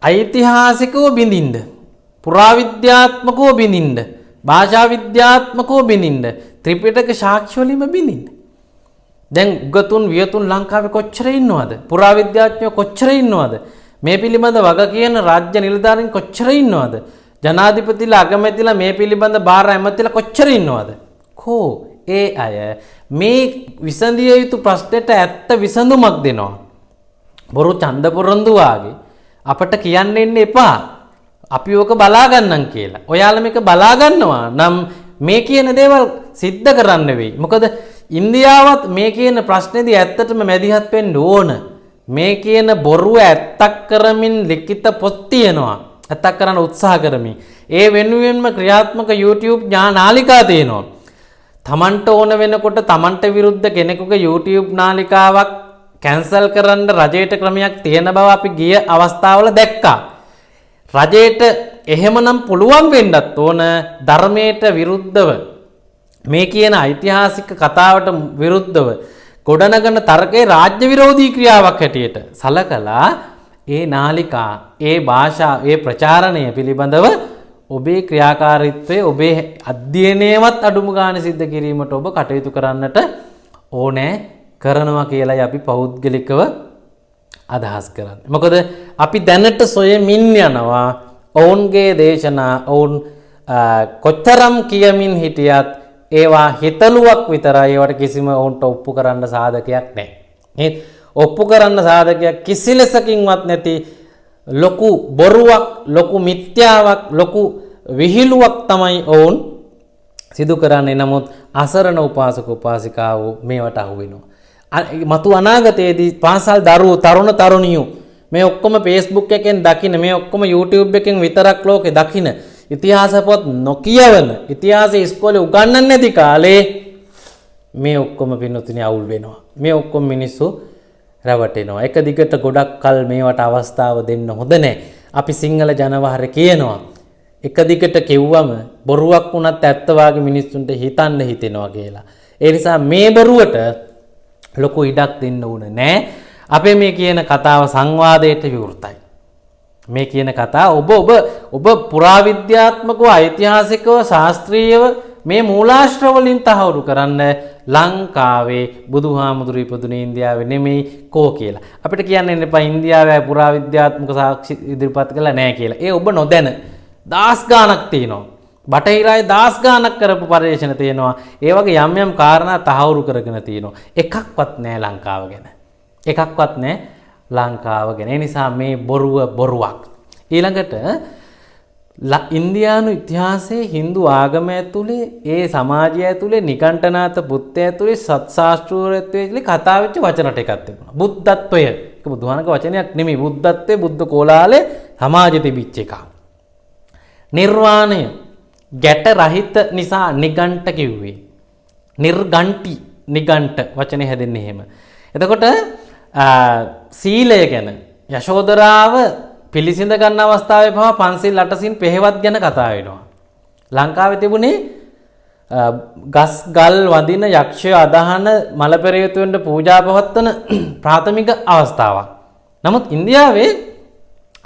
ඓතිහාසිකව බිඳින්න, පුරාවිද්‍යාත්මකව බිඳින්න, භාෂා විද්‍යාත්මකව බිඳින්න, ත්‍රිපිටක සාක්ෂි වලින්ම බිඳින්න. දැන් උගතුන් වියතුන් ලංකාවේ කොච්චර ඉන්නවද? පුරාවිද්‍යාඥයෝ කොච්චර ඉන්නවද? මේ පිළිබඳ වග කියන රාජ්‍ය නිලධාරීන් කොච්චර ඉන්නවද? ජනාධිපතිලා අගමැතිලා මේ පිළිබඳ බාර ඇමතිලා කොච්චර ඉන්නවද? කෝ ඒ අය මේ විසඳිය යුතු ප්‍රශ්නෙට ඇත්ත විසඳුමක් දෙනවා. බොරු ඡන්ද පොරොන්දු වාගේ අපට කියන්න එන්න එපා. අපි ඕක බලා ගන්නම් කියලා. ඔයාලා මේක බලා ගන්නවා නම් මේ කියන දේවල් සිද්ධ කරන්න වෙයි. මොකද ඉන්දියාවත් මේ කියන ප්‍රශ්නේදී ඇත්තටම මැදිහත් වෙන්න ඕන. මේ කියන බොරුව ඇත්තක් කරමින් ලිඛිත පොත් තියෙනවා. ඇත්තක් කරන්න උත්සාහ කරමින්. ඒ වෙනුවෙන්ම ක්‍රියාත්මක YouTube නාලිකා තියෙනවා. තමන්ට ඕන වෙනකොට තමන්ට විරුද්ධ කෙනෙකුගේ YouTube නාලිකාවක් කැන්සල් කරන්න රජයට ක්‍රමයක් තියෙන බව අපි ගිය අවස්ථාවල දැක්කා. රජයට එහෙමනම් පුළුවන් වෙන්නත් ඕන ධර්මයට විරුද්ධව මේ කියන ඓතිහාසික කතාවට විරුද්ධව ගොඩනගන තර්කයේ රාජ්‍ය විරෝධී ක්‍රියාවක් හැටියට සලකලා ඒ නාලිකා, ඒ භාෂා, ඒ ප්‍රචාරණය පිළිබඳව ඔබේ ක්‍රියාකාරීත්වය, ඔබේ අධ්‍යයනයවත් අඩුම ගානේ සිද්ධ කිරීමට ඔබ කටයුතු කරන්නට ඕනෑ කරනවා කියලායි අපි පෞද්ගලිකව අදහස් කරන්නේ. මොකද අපි දැනට සොයමින් යනවා ඔවුන්ගේ දේශනා ඔවුන් කොතරම් කියමින් හිටියත් ඒවා හිතලුවක් විතරයි. ඒවට කිසිම ඔවුන්ට ඔප්පු කරන්න සාධකයක් නැහැ. ඔප්පු කරන්න සාධකයක් කිසි ලෙසකින්වත් නැති ලොකු බොරුවක්, ලොකු මිත්‍යාවක්, ලොකු විහිළුවක් තමයි ඔවුන් සිදු කරන්නේ. නමුත් අසරණ උපාසක උපාසිකාවෝ මේවට අහු වෙනවා. මතු අනාගතයේදී පාසල් දරුවෝ, තරුණ තරුණියෝ මේ ඔක්කොම Facebook එකෙන් දකින, මේ ඔක්කොම YouTube එකෙන් විතරක් ලෝකේ දකින, ඉතිහාස පොත් නොකියවන, ඉතිහාසය ඉස්කෝලේ උගන්වන්නේ නැති කාලේ මේ ඔක්කොම පින්නතුනේ අවුල් වෙනවා. මේ ඔක්කොම මිනිස්සු රැවටෙනවා. එක දිගට ගොඩක් කල් මේවට අවස්ථාව දෙන්න හොඳ නැහැ. අපි සිංහල ජනවහර කියනවා එක දිගට කිව්වම බොරුවක් වුණත් ඇත්ත වාගේ මිනිස්සුන්ට හිතන්න හිතෙනවා කියලා. ඒ නිසා මේ බොරුවට ලොකු ඉඩක් දෙන්න ඕන නෑ. අපේ මේ කියන කතාව සංවාදයට විවෘතයි. මේ කියන කතාව ඔබ පුරාවිද්‍යාත්මකව, ඓතිහාසිකව, ශාස්ත්‍රීයව මේ මූලාශ්‍ර වලින් තහවුරු කරන්න ලංකාවේ බුදුහාමුදුරු ඉපදුනේ ඉන්දියාවේ නෙමෙයි කෝ කියලා. අපිට කියන්න එපා ඉන්දියාවේ පුරාවිද්‍යාත්මක සාක්ෂි ඉදිරිපත් කළා නෑ කියලා. ඒ ඔබ නොදැන දාස් ගාණක් තියෙනවා. බටහිරයි දාස් ගාණක් කරපු පරිශන තියෙනවා. ඒ වගේ යම් යම් කාරණා තහවුරු කරගෙන තියෙනවා. එකක්වත් නෑ ලංකාව ගැන. එකක්වත් නෑ ලංකාව ගැන. ඒ නිසා මේ බොරුව බොරුවක්. ඊළඟට ඉන්දියානු ඉතිහාසයේ Hindu ආගම ඇතුලේ, ඒ සමාජය ඇතුලේ, නිකණ්ඨනාත පුත්ත ඇතුලේ, සත්‍ශාස්ත්‍රූරත්වයේ ඇතුලේ කතා වෙච්ච වචන ටිකක් තිබුණා. බුද්ධත්වය. ඒක බුදුහානක වචනයක් නෙමෙයි. බුද්ධත්වයේ බුද්ධ කෝලාලේ සමාජෙ තිබිච්ච එකක්. නිර්වාණය ගැට රහිත නිසා නිගණ්ඨ කිව්වේ. නිර්ගණ්ටි, නිගණ්ඨ වචනේ හැදෙන්නේ එහෙම. එතකොට සීලය ගැන යශෝදරාව පිළිසිඳ ගන්න අවස්ථාවේ පවා පන්සිල් අටසින් පෙහෙවත් ගැන කතා වෙනවා. ලංකාවේ තිබුණේ ගස් ගල් වදින, යක්ෂය අදහන, මල පෙරේත වෙන්න පූජා පවත්වන ප්‍රාථමික අවස්ථාවක්. නමුත් ඉන්දියාවේ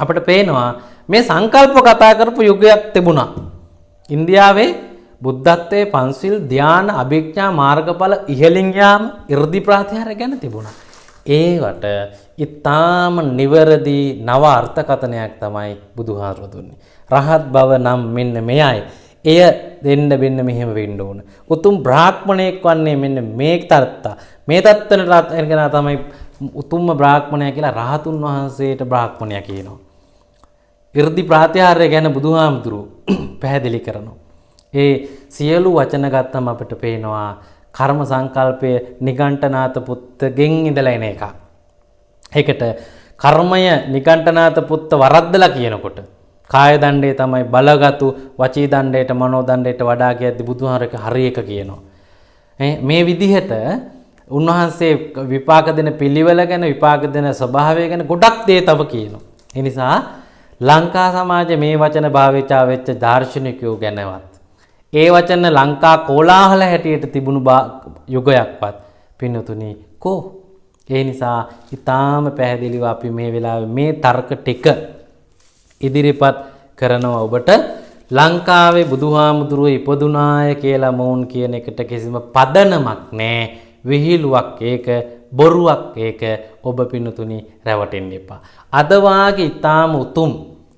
අපිට පේනවා මේ සංකල්ප කතා කරපු යුගයක් තිබුණා. ඉන්දියාවේ බුද්ධත්වයේ පන්සිල්, ධ්‍යාන, අභිඥා, මාර්ගඵල, ඉහළින් යාම, 이르දි ප්‍රාතිහාර්ය ගැන තිබුණා. ඒවට ඊටාම නිවැරදි නව අර්ථකථනයක් තමයි බුදුහාමුදුරුවෝ දුන්නේ. රහත් බව නම් මෙන්න මෙයයි. එය දෙන්න වෙන්න මෙහෙම වෙන්න ඕන. උතුම් බ්‍රාහ්මණයෙක් වන්නේ මෙන්න මේ තරත්තා. මේ තත්ත්වනට එනකන තමයි උතුම්ම බ්‍රාහ්මණයා කියලා රහතුන් වහන්සේට බ්‍රාහ්මණයා කියනවා. 이르දි ප්‍රාතිහාර්ය ගැන බුදුහාමුදුරුවෝ පැහැදිලි කරනවා. ඒ සියලු වචන ගත්තම අපිට පේනවා කර්ම සංකල්පය නිගණ්ඨනාත පුත්තගෙන් ඉඳලා එන එකක්. ඒකට කර්මය නිගණ්ඨනාත පුත්ත වරද්දලා කියනකොට කාය දණ්ඩේ තමයි බලගතු වචී දණ්ඩේට මනෝ දණ්ඩේට වඩා කියද්දි බුදුහාරක හරි එක කියනවා. මේ විදිහට උන්වහන්සේ විපාක දෙන පිළිවෙල ගැන විපාක දෙන ස්වභාවය ගැන ගොඩක් දේ තව කියනවා. ඒ නිසා ලංකා සමාජයේ මේ වචන භාවිතා වෙච්ච දාර්ශනිකයෝ ගැනවත් ඒ වචන ලංකා කෝලාහල හැටියට තිබුණු යුගයක්වත් පින්නතුනි කෝ. ඒ නිසා ඊටාම පැහැදිලිව අපි මේ වෙලාවේ මේ තර්ක ටික ඉදිරිපත් කරනවා ඔබට. ලංකාවේ බුදුහාමුදුරුවෝ ඉපදුනාය කියලා මොවුන් කියන එකට කිසිම පදනමක් නැහැ. විහිළුවක් ඒක, බොරුවක් ඒක. ඔබ පින්නතුනි රැවටෙන්න එපා. අද වාගේ ඊටාම උතුම්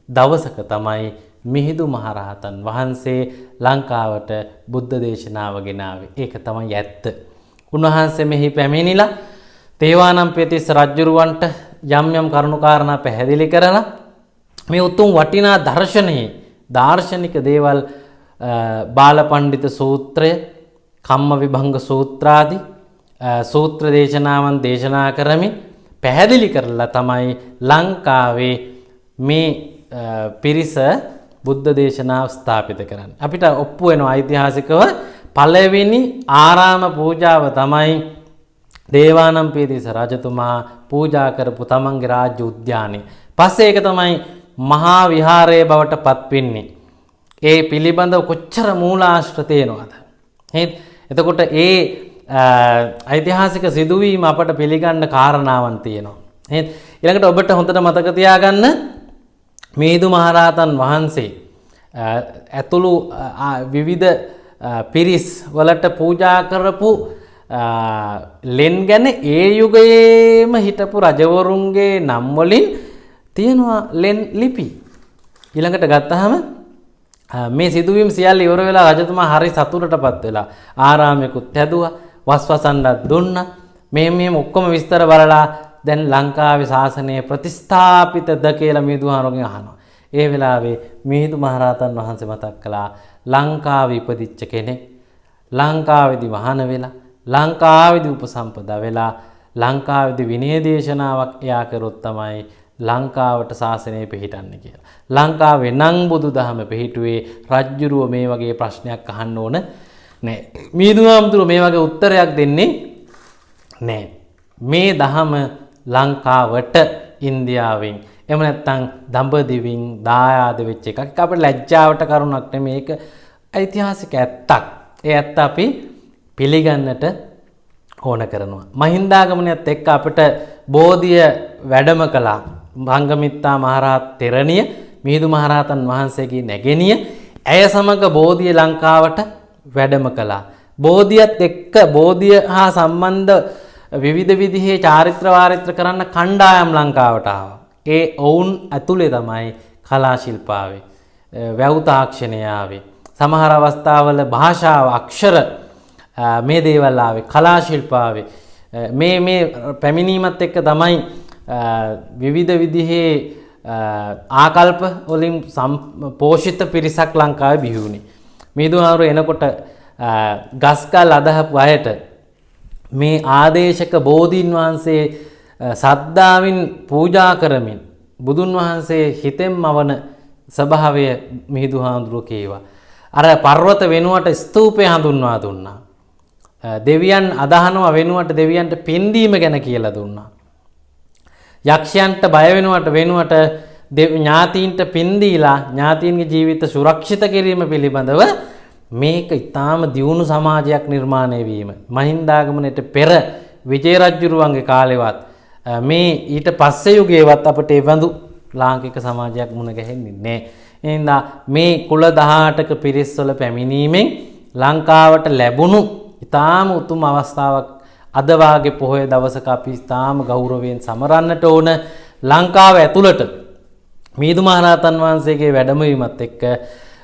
දවසක තමයි මිහිඳු මහරහතන් වහන්සේ ලංකාවට බුද්ධ දේශනාව ගෙනාවේ. ඒක තමයි ඇත්ත. උන්වහන්සේ මෙහි පැමිණිලා තේවානම්පියතිස්ස රජුරවන්ට යම් යම් කරුණාකාරණා පැහැදිලි කරලා මේ උතුම් වටිනා දර්ශනයේ දාර්ශනික දේවල් බාලපඬිත සූත්‍රය, කම්ම විභංග සූත්‍රාදී සූත්‍ර දේශනාවන් දේශනා කරමින් පැහැදිලි කරලා තමයි ලංකාවේ මේ පිරිස බුද්ධ දේශනාව ස්ථාපිත කරන්නේ. අපිට ඔප්පු වෙනවා ඓතිහාසිකව පළවෙනි ආරාම පූජාව තමයි දේවානම්පියතිස්ස රජතුමා පූජා කරපු තමන්ගේ රාජ්‍ය උද්‍යානය. පස්සේ ඒක තමයි මහා විහාරයේ බවට පත් වෙන්නේ. ඒ පිළිබඳව කොච්චර මූලාශ්‍ර තියෙනවද? එතකොට ඒ ඓතිහාසික සිදුවීම අපට පිළිගන්න කාරණාවන් තියෙනවා. ඊළඟට ඔබට හොඳට මතක තියාගන්න මිහිඳු මහරහතන් වහන්සේ ඇතුළු විවිධ පිරිස් වලට පූජා කරපු ලෙන් ගැන ඒ යුගයේම හිටපු රජවරුන්ගේ නම් වලින් තියෙනවා ලෙන් ලිපි. ඊළඟට ගත්තහම මේ සිදුවීම් සියල්ල ඉවර වෙලා රජතුමා හරි සතුටටපත් වෙලා ආරාමයකුත් හැදුවා, වස්වසන්නත් දුන්නා. මේ ඔක්කොම විස්තර බලලා දැන් ලංකාවේ ශාසනය ප්‍රතිස්ථාපිතද කියලා මිහිඳුහාරගෙන් අහනවා. ඒ වෙලාවේ මිහිඳු මහරහතන් වහන්සේ මතක් කළා ලංකාවේ ඉපදිච්ච කෙනෙක් ලංකාවේදී වහන වෙලා ලංකාවේදී උපසම්පදා වෙලා ලංකාවේදී විනය දේශනාවක් එයා කරොත් තමයි ලංකාවට ශාසනය පිහිටන්නේ කියලා. ලංකාවේ නම් බුදුදහම පිහිටුවේ රජ්ජුරුව මේ වගේ ප්‍රශ්නයක් අහන්න ඕන නෑ. මිහිඳුහාමුදුරුවෝ මේ වගේ උත්තරයක් දෙන්නේ නෑ. මේ දහම ලංකාවට ඉන්දියාවෙන් එහෙම නැත්නම් දඹදිවින් දායාද වෙච්ච එකක්. ඒක අපේ ලැජ්ජාවට කරුණක් නෙමෙයි. මේක ඓතිහාසික ඇත්තක්. ඒ ඇත්ත අපි පිළිගන්නට ඕන කරනවා. මහින්දාගමනයත් එක්ක අපිට බෝධිය වැඩම කළා. භංගමිත්තා මහරහත් තෙරණිය මිහිඳු මහරහතන් වහන්සේගේ නැගෙනිය ඇය සමග බෝධිය ලංකාවට වැඩම කළා. බෝධියත් එක්ක බෝධිය හා සම්බන්ධ විවිධ විදිහේ චාරිත්‍ර වාරිත්‍ර කරන්න කණ්ඩායම් ලංකාවට ආවා. ඒ ඔවුන් ඇතුලේ තමයි කලා ශිල්පාවේ, වැව් තාක්ෂණය ආවේ. සමහර අවස්ථාවල භාෂාව, අක්ෂර මේ දේවල් ආවේ. කලා ශිල්පාවේ මේ පැමිණීමත් එක්ක තමයි විවිධ විදිහේ ආකල්ප වලින් පෝෂිත පිරිසක් ලංකාවේ බිහි වුණේ. මිහිඳුහාමුදුරුවෝ එනකොට ගස්කල් අදහපු අයට මේ ආදේශක බෝධීන් වහන්සේ සද්ධාවෙන් පූජා කරමින් බුදුන් වහන්සේ හිතෙන් මවන ස්වභාවය මිහිඳුහාමුදුරුවෝ කීවා. අර පර්වත වෙනුවට ස්තූපය හඳුන්වා දුන්නා. දෙවියන් අදහනවා වෙනුවට දෙවියන්ට පින්දීම ගැන කියලා දුන්නා. යක්ෂයන්ට බය වෙනුවට ඥාතීන්ට පින් දීලා ඥාතීන්ගේ ජීවිත සුරක්ෂිත කිරීම පිළිබඳව මේක ඊටාම දියුණු සමාජයක් නිර්මාණය වීම. මහින්දාගමනයට පෙර විජය රජුරුවන්ගේ කාලෙවත් මේ ඊට පස්සේ යුගයේවත් අපිට ඒ වඳු ලාංකික සමාජයක් මුණ ගැහෙන්නේ නැහැ. එහෙනම් මේ කුල 18ක පිරිස් වල පැමිණීමෙන් ලංකාවට ලැබුණු ඊටාම උතුම් අවස්ථාවක් අද වාගේ පොහොය දවසක අපි ඊටාම ගෞරවයෙන් සමරන්නට ඕන. ලංකාව ඇතුළට මිහිඳු මහරහතන් වහන්සේගේ වැඩමවීමත් එක්ක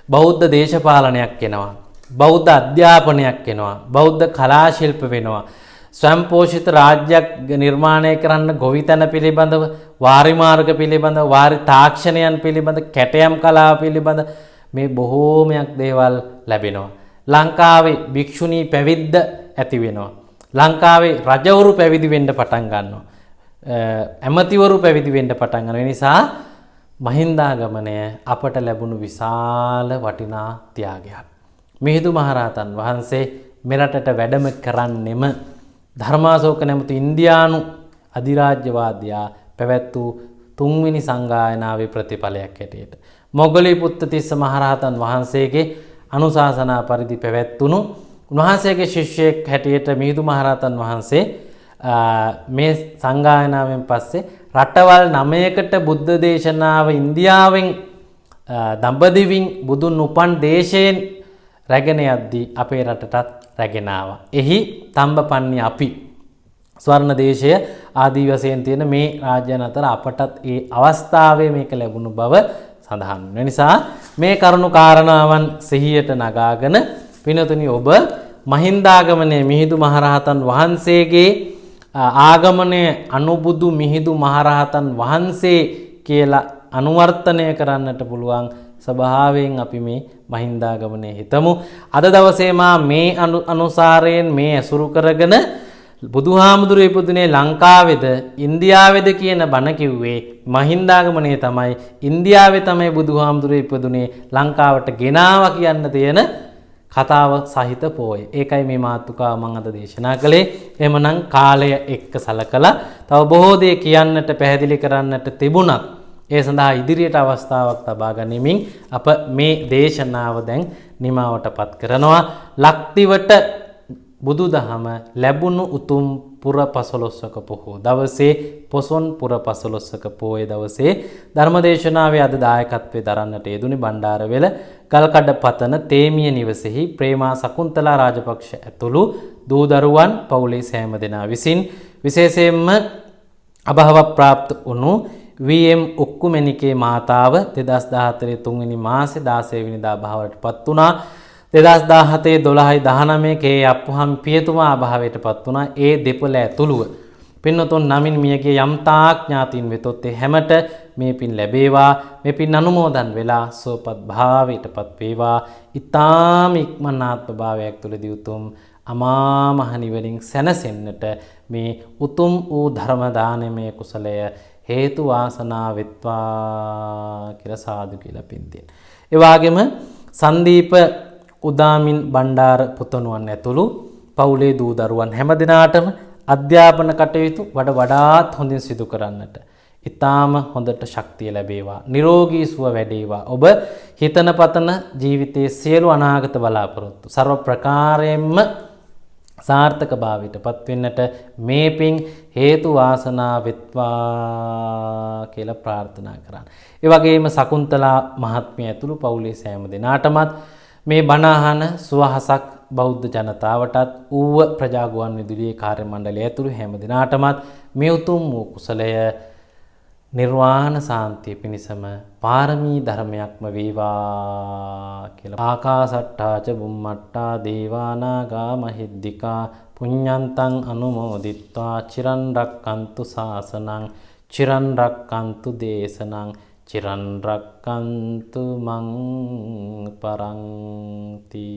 බෞද්ධ දේශපාලනයක් එනවා. බෞද්ධ අධ්‍යාපනයක් එනවා. බෞද්ධ කලා ශිල්ප වෙනවා. ස්වයංපෝෂිත රාජ්‍යයක් නිර්මාණය කරන්න ගොවිතැන පිළිබඳව, වාරි මාර්ග පිළිබඳව, වාරි තාක්ෂණයන් පිළිබඳ, කැටයම් කලාව පිළිබඳ මේ බොහෝමයක් දේවල් ලැබෙනවා. ලංකාවේ භික්ෂුණී පැවිද්ද ඇති වෙනවා. ලංකාවේ රජවරු පැවිදි වෙන්න පටන් ගන්නවා. ඇමතිවරු පැවිදි වෙන්න පටන් ගන්නවා. ඒ නිසා මහින්දාගමනය අපට ලැබුණු විශාල වටිනා ත්‍යාගයක්. මිහිඳු මහරහතන් වහන්සේ මෙරටට වැඩම කරන්නෙම ධර්මාශෝක නැමැති ඉන්දියානු අධිරාජ්‍යවාදියා පැවැත් වූ තුන්වෙනි සංගායනාවේ ප්‍රතිඵලයක් හැටියට මොග්ගලී පුත්තතිස්ස මහරහතන් වහන්සේගේ අනුශාසනා පරිදි පැවැත්වුණු උන්වහන්සේගේ ශිෂ්‍යයෙක් හැටියට මිහිඳු මහරහතන් වහන්සේ මේ සංගායනාවෙන් පස්සේ රටවල් 9කට බුද්ධ දේශනාව ඉන්දියාවෙන් දඹදිවින් බුදුන් උපන් දේශයෙන් රැගෙන යද්දී අපේ රටටත් රැගෙන ආවා. එහි තම්බපන්නි අපි ස්වර්ණ දේශය ආදී වශයෙන් තියෙන මේ රාජ්‍යයන් අතර අපටත් ඒ අවස්ථාවේ මේක ලැබුණු බව සඳහන් වෙන නිසා මේ කරුණු කාරණාවන් සිහියට නගාගෙන පිනතුනි ඔබ මහින්දාගමනයේ මිහිඳු මහරහතන් වහන්සේගේ ආගමනය අනුබුදු මිහිඳු මහරහතන් වහන්සේ කියලා අනුවර්තනය කරන්නට පුළුවන් ස්වභාවයෙන් අපි මේ මහින්දාගමනය හිතමු. අද දවසේ මේ අනුසාරයෙන් මේ ඇසුරු කරගෙන බුදුහාමුදුරුවෝ ඉපදුනේ ලංකාවේද ඉන්දියාවේද කියන බණ කිව්වේ මහින්දාගමනයේ තමයි. ඉන්දියාවේ තමයි බුදුහාමුදුරුවෝ ඉපදුනේ ලංකාවට ගෙනාවා කියන්න තියෙන කතාව සහිත පොය. ඒකයි මේ මාතෘකාව මම අද දේශනා කළේ. එහෙමනම් කාලය එක්ක සලකලා තව බොහෝ දේ කියන්නට පැහැදිලි කරන්නට තිබුණත් ඒ සඳහා ඉදිරියට අවස්ථාවක් තබා ගනිමින් අප මේ දේශනාව දැන් නිමාවටපත් කරනවා. ලක්දිවට බුදුදහම ලැබුණු උතුම් පුර 15ක පොහොය දවසේ පොසොන් පුර 15ක පොහොය දවසේ ධර්මදේශනාවේ අද දායකත්වයේ දරන්නට යෙදුනේ බණ්ඩාරවෙල ගල්කඩ පතන තේමිය නිවසේහි ප්‍රේමා සකුන්තලා රාජපක්ෂ ඇතුළු දූ දරුවන් පවුලේ සෑම දෙනා විසින් විශේෂයෙන්ම අභාව ප්‍රාප්ත වුණු VM උක්කුමැණිකේ මාතාව 2014 3 මාසේ 16 වෙනිදා අභාවයටපත් වුණා. 2017 12/19 කේ අප්පුහම් පියතුමා අභාවයටපත් වුණා. ඒ දෙපළ ඇතුළුව පින්නතුන් නමින් මියගේ යම් තාක් ඥාතීන් වෙතොත් හැමට මේ පින් ලැබේවා. මේ පින් අනුමෝදන් වෙලා සුවපත් භාවයටපත් වේවා. ඊ타ම ඉක්මන් ආත්ම භාවයක් තුළදී උතුම් අමා මහ නිවනින් සැනසෙන්නට මේ උතුම් වූ ධර්ම දානමය කුසලය හේතු වාසනා වෙත්වා කියලා සාදු කියලා පින් දෙන්න. ඒ වගේම සංදීප උදාමින් බණ්ඩාර පුතණුවන් ඇතුළු පවුලේ දූ දරුවන් හැම දිනාටම අධ්‍යාපන කටයුතු වඩාත් හොඳින් සිදු කරන්නට ඊටාම හොඳට ශක්තිය ලැබේවා. නිරෝගී සුව වැඩේවා. ඔබ හිතන පතන ජීවිතයේ සියලු අනාගත බලාපොරොත්තු ਸਰව ප්‍රකාරයෙන්ම සාර්ථක භාවයටපත් වෙන්නට මේ පින් හේතු වාසනා වෙත්වා කියලා ප්‍රාර්ථනා කරන්න. ඒ වගේම සකුන්තලා මහත්මිය ඇතුළු පවුලේ සෑම දෙනාටමත් මේ බණ අහන සුවහසක් බෞද්ධ ජනතාවටත් ඌව ප්‍රජාගුවන් විදුලියේ කාර්ය මණ්ඩලය ඇතුළු හැම දිනාටමත් මේ උතුම් වූ කුසලය නිර්වාණ සාන්තිය පිණිසම පාරමී ධර්මයක්ම වේවා කියලා ආකාසට්ටා ච බුම්මට්ටා දේවානාගා මහිද්దికා පුඤ්ඤන්තං අනුමෝදිත්වා චිරන් රක්칸තු සාසනං චිරන් රක්칸තු දේශනං චිරන් රක්칸තු මං පරන්ති.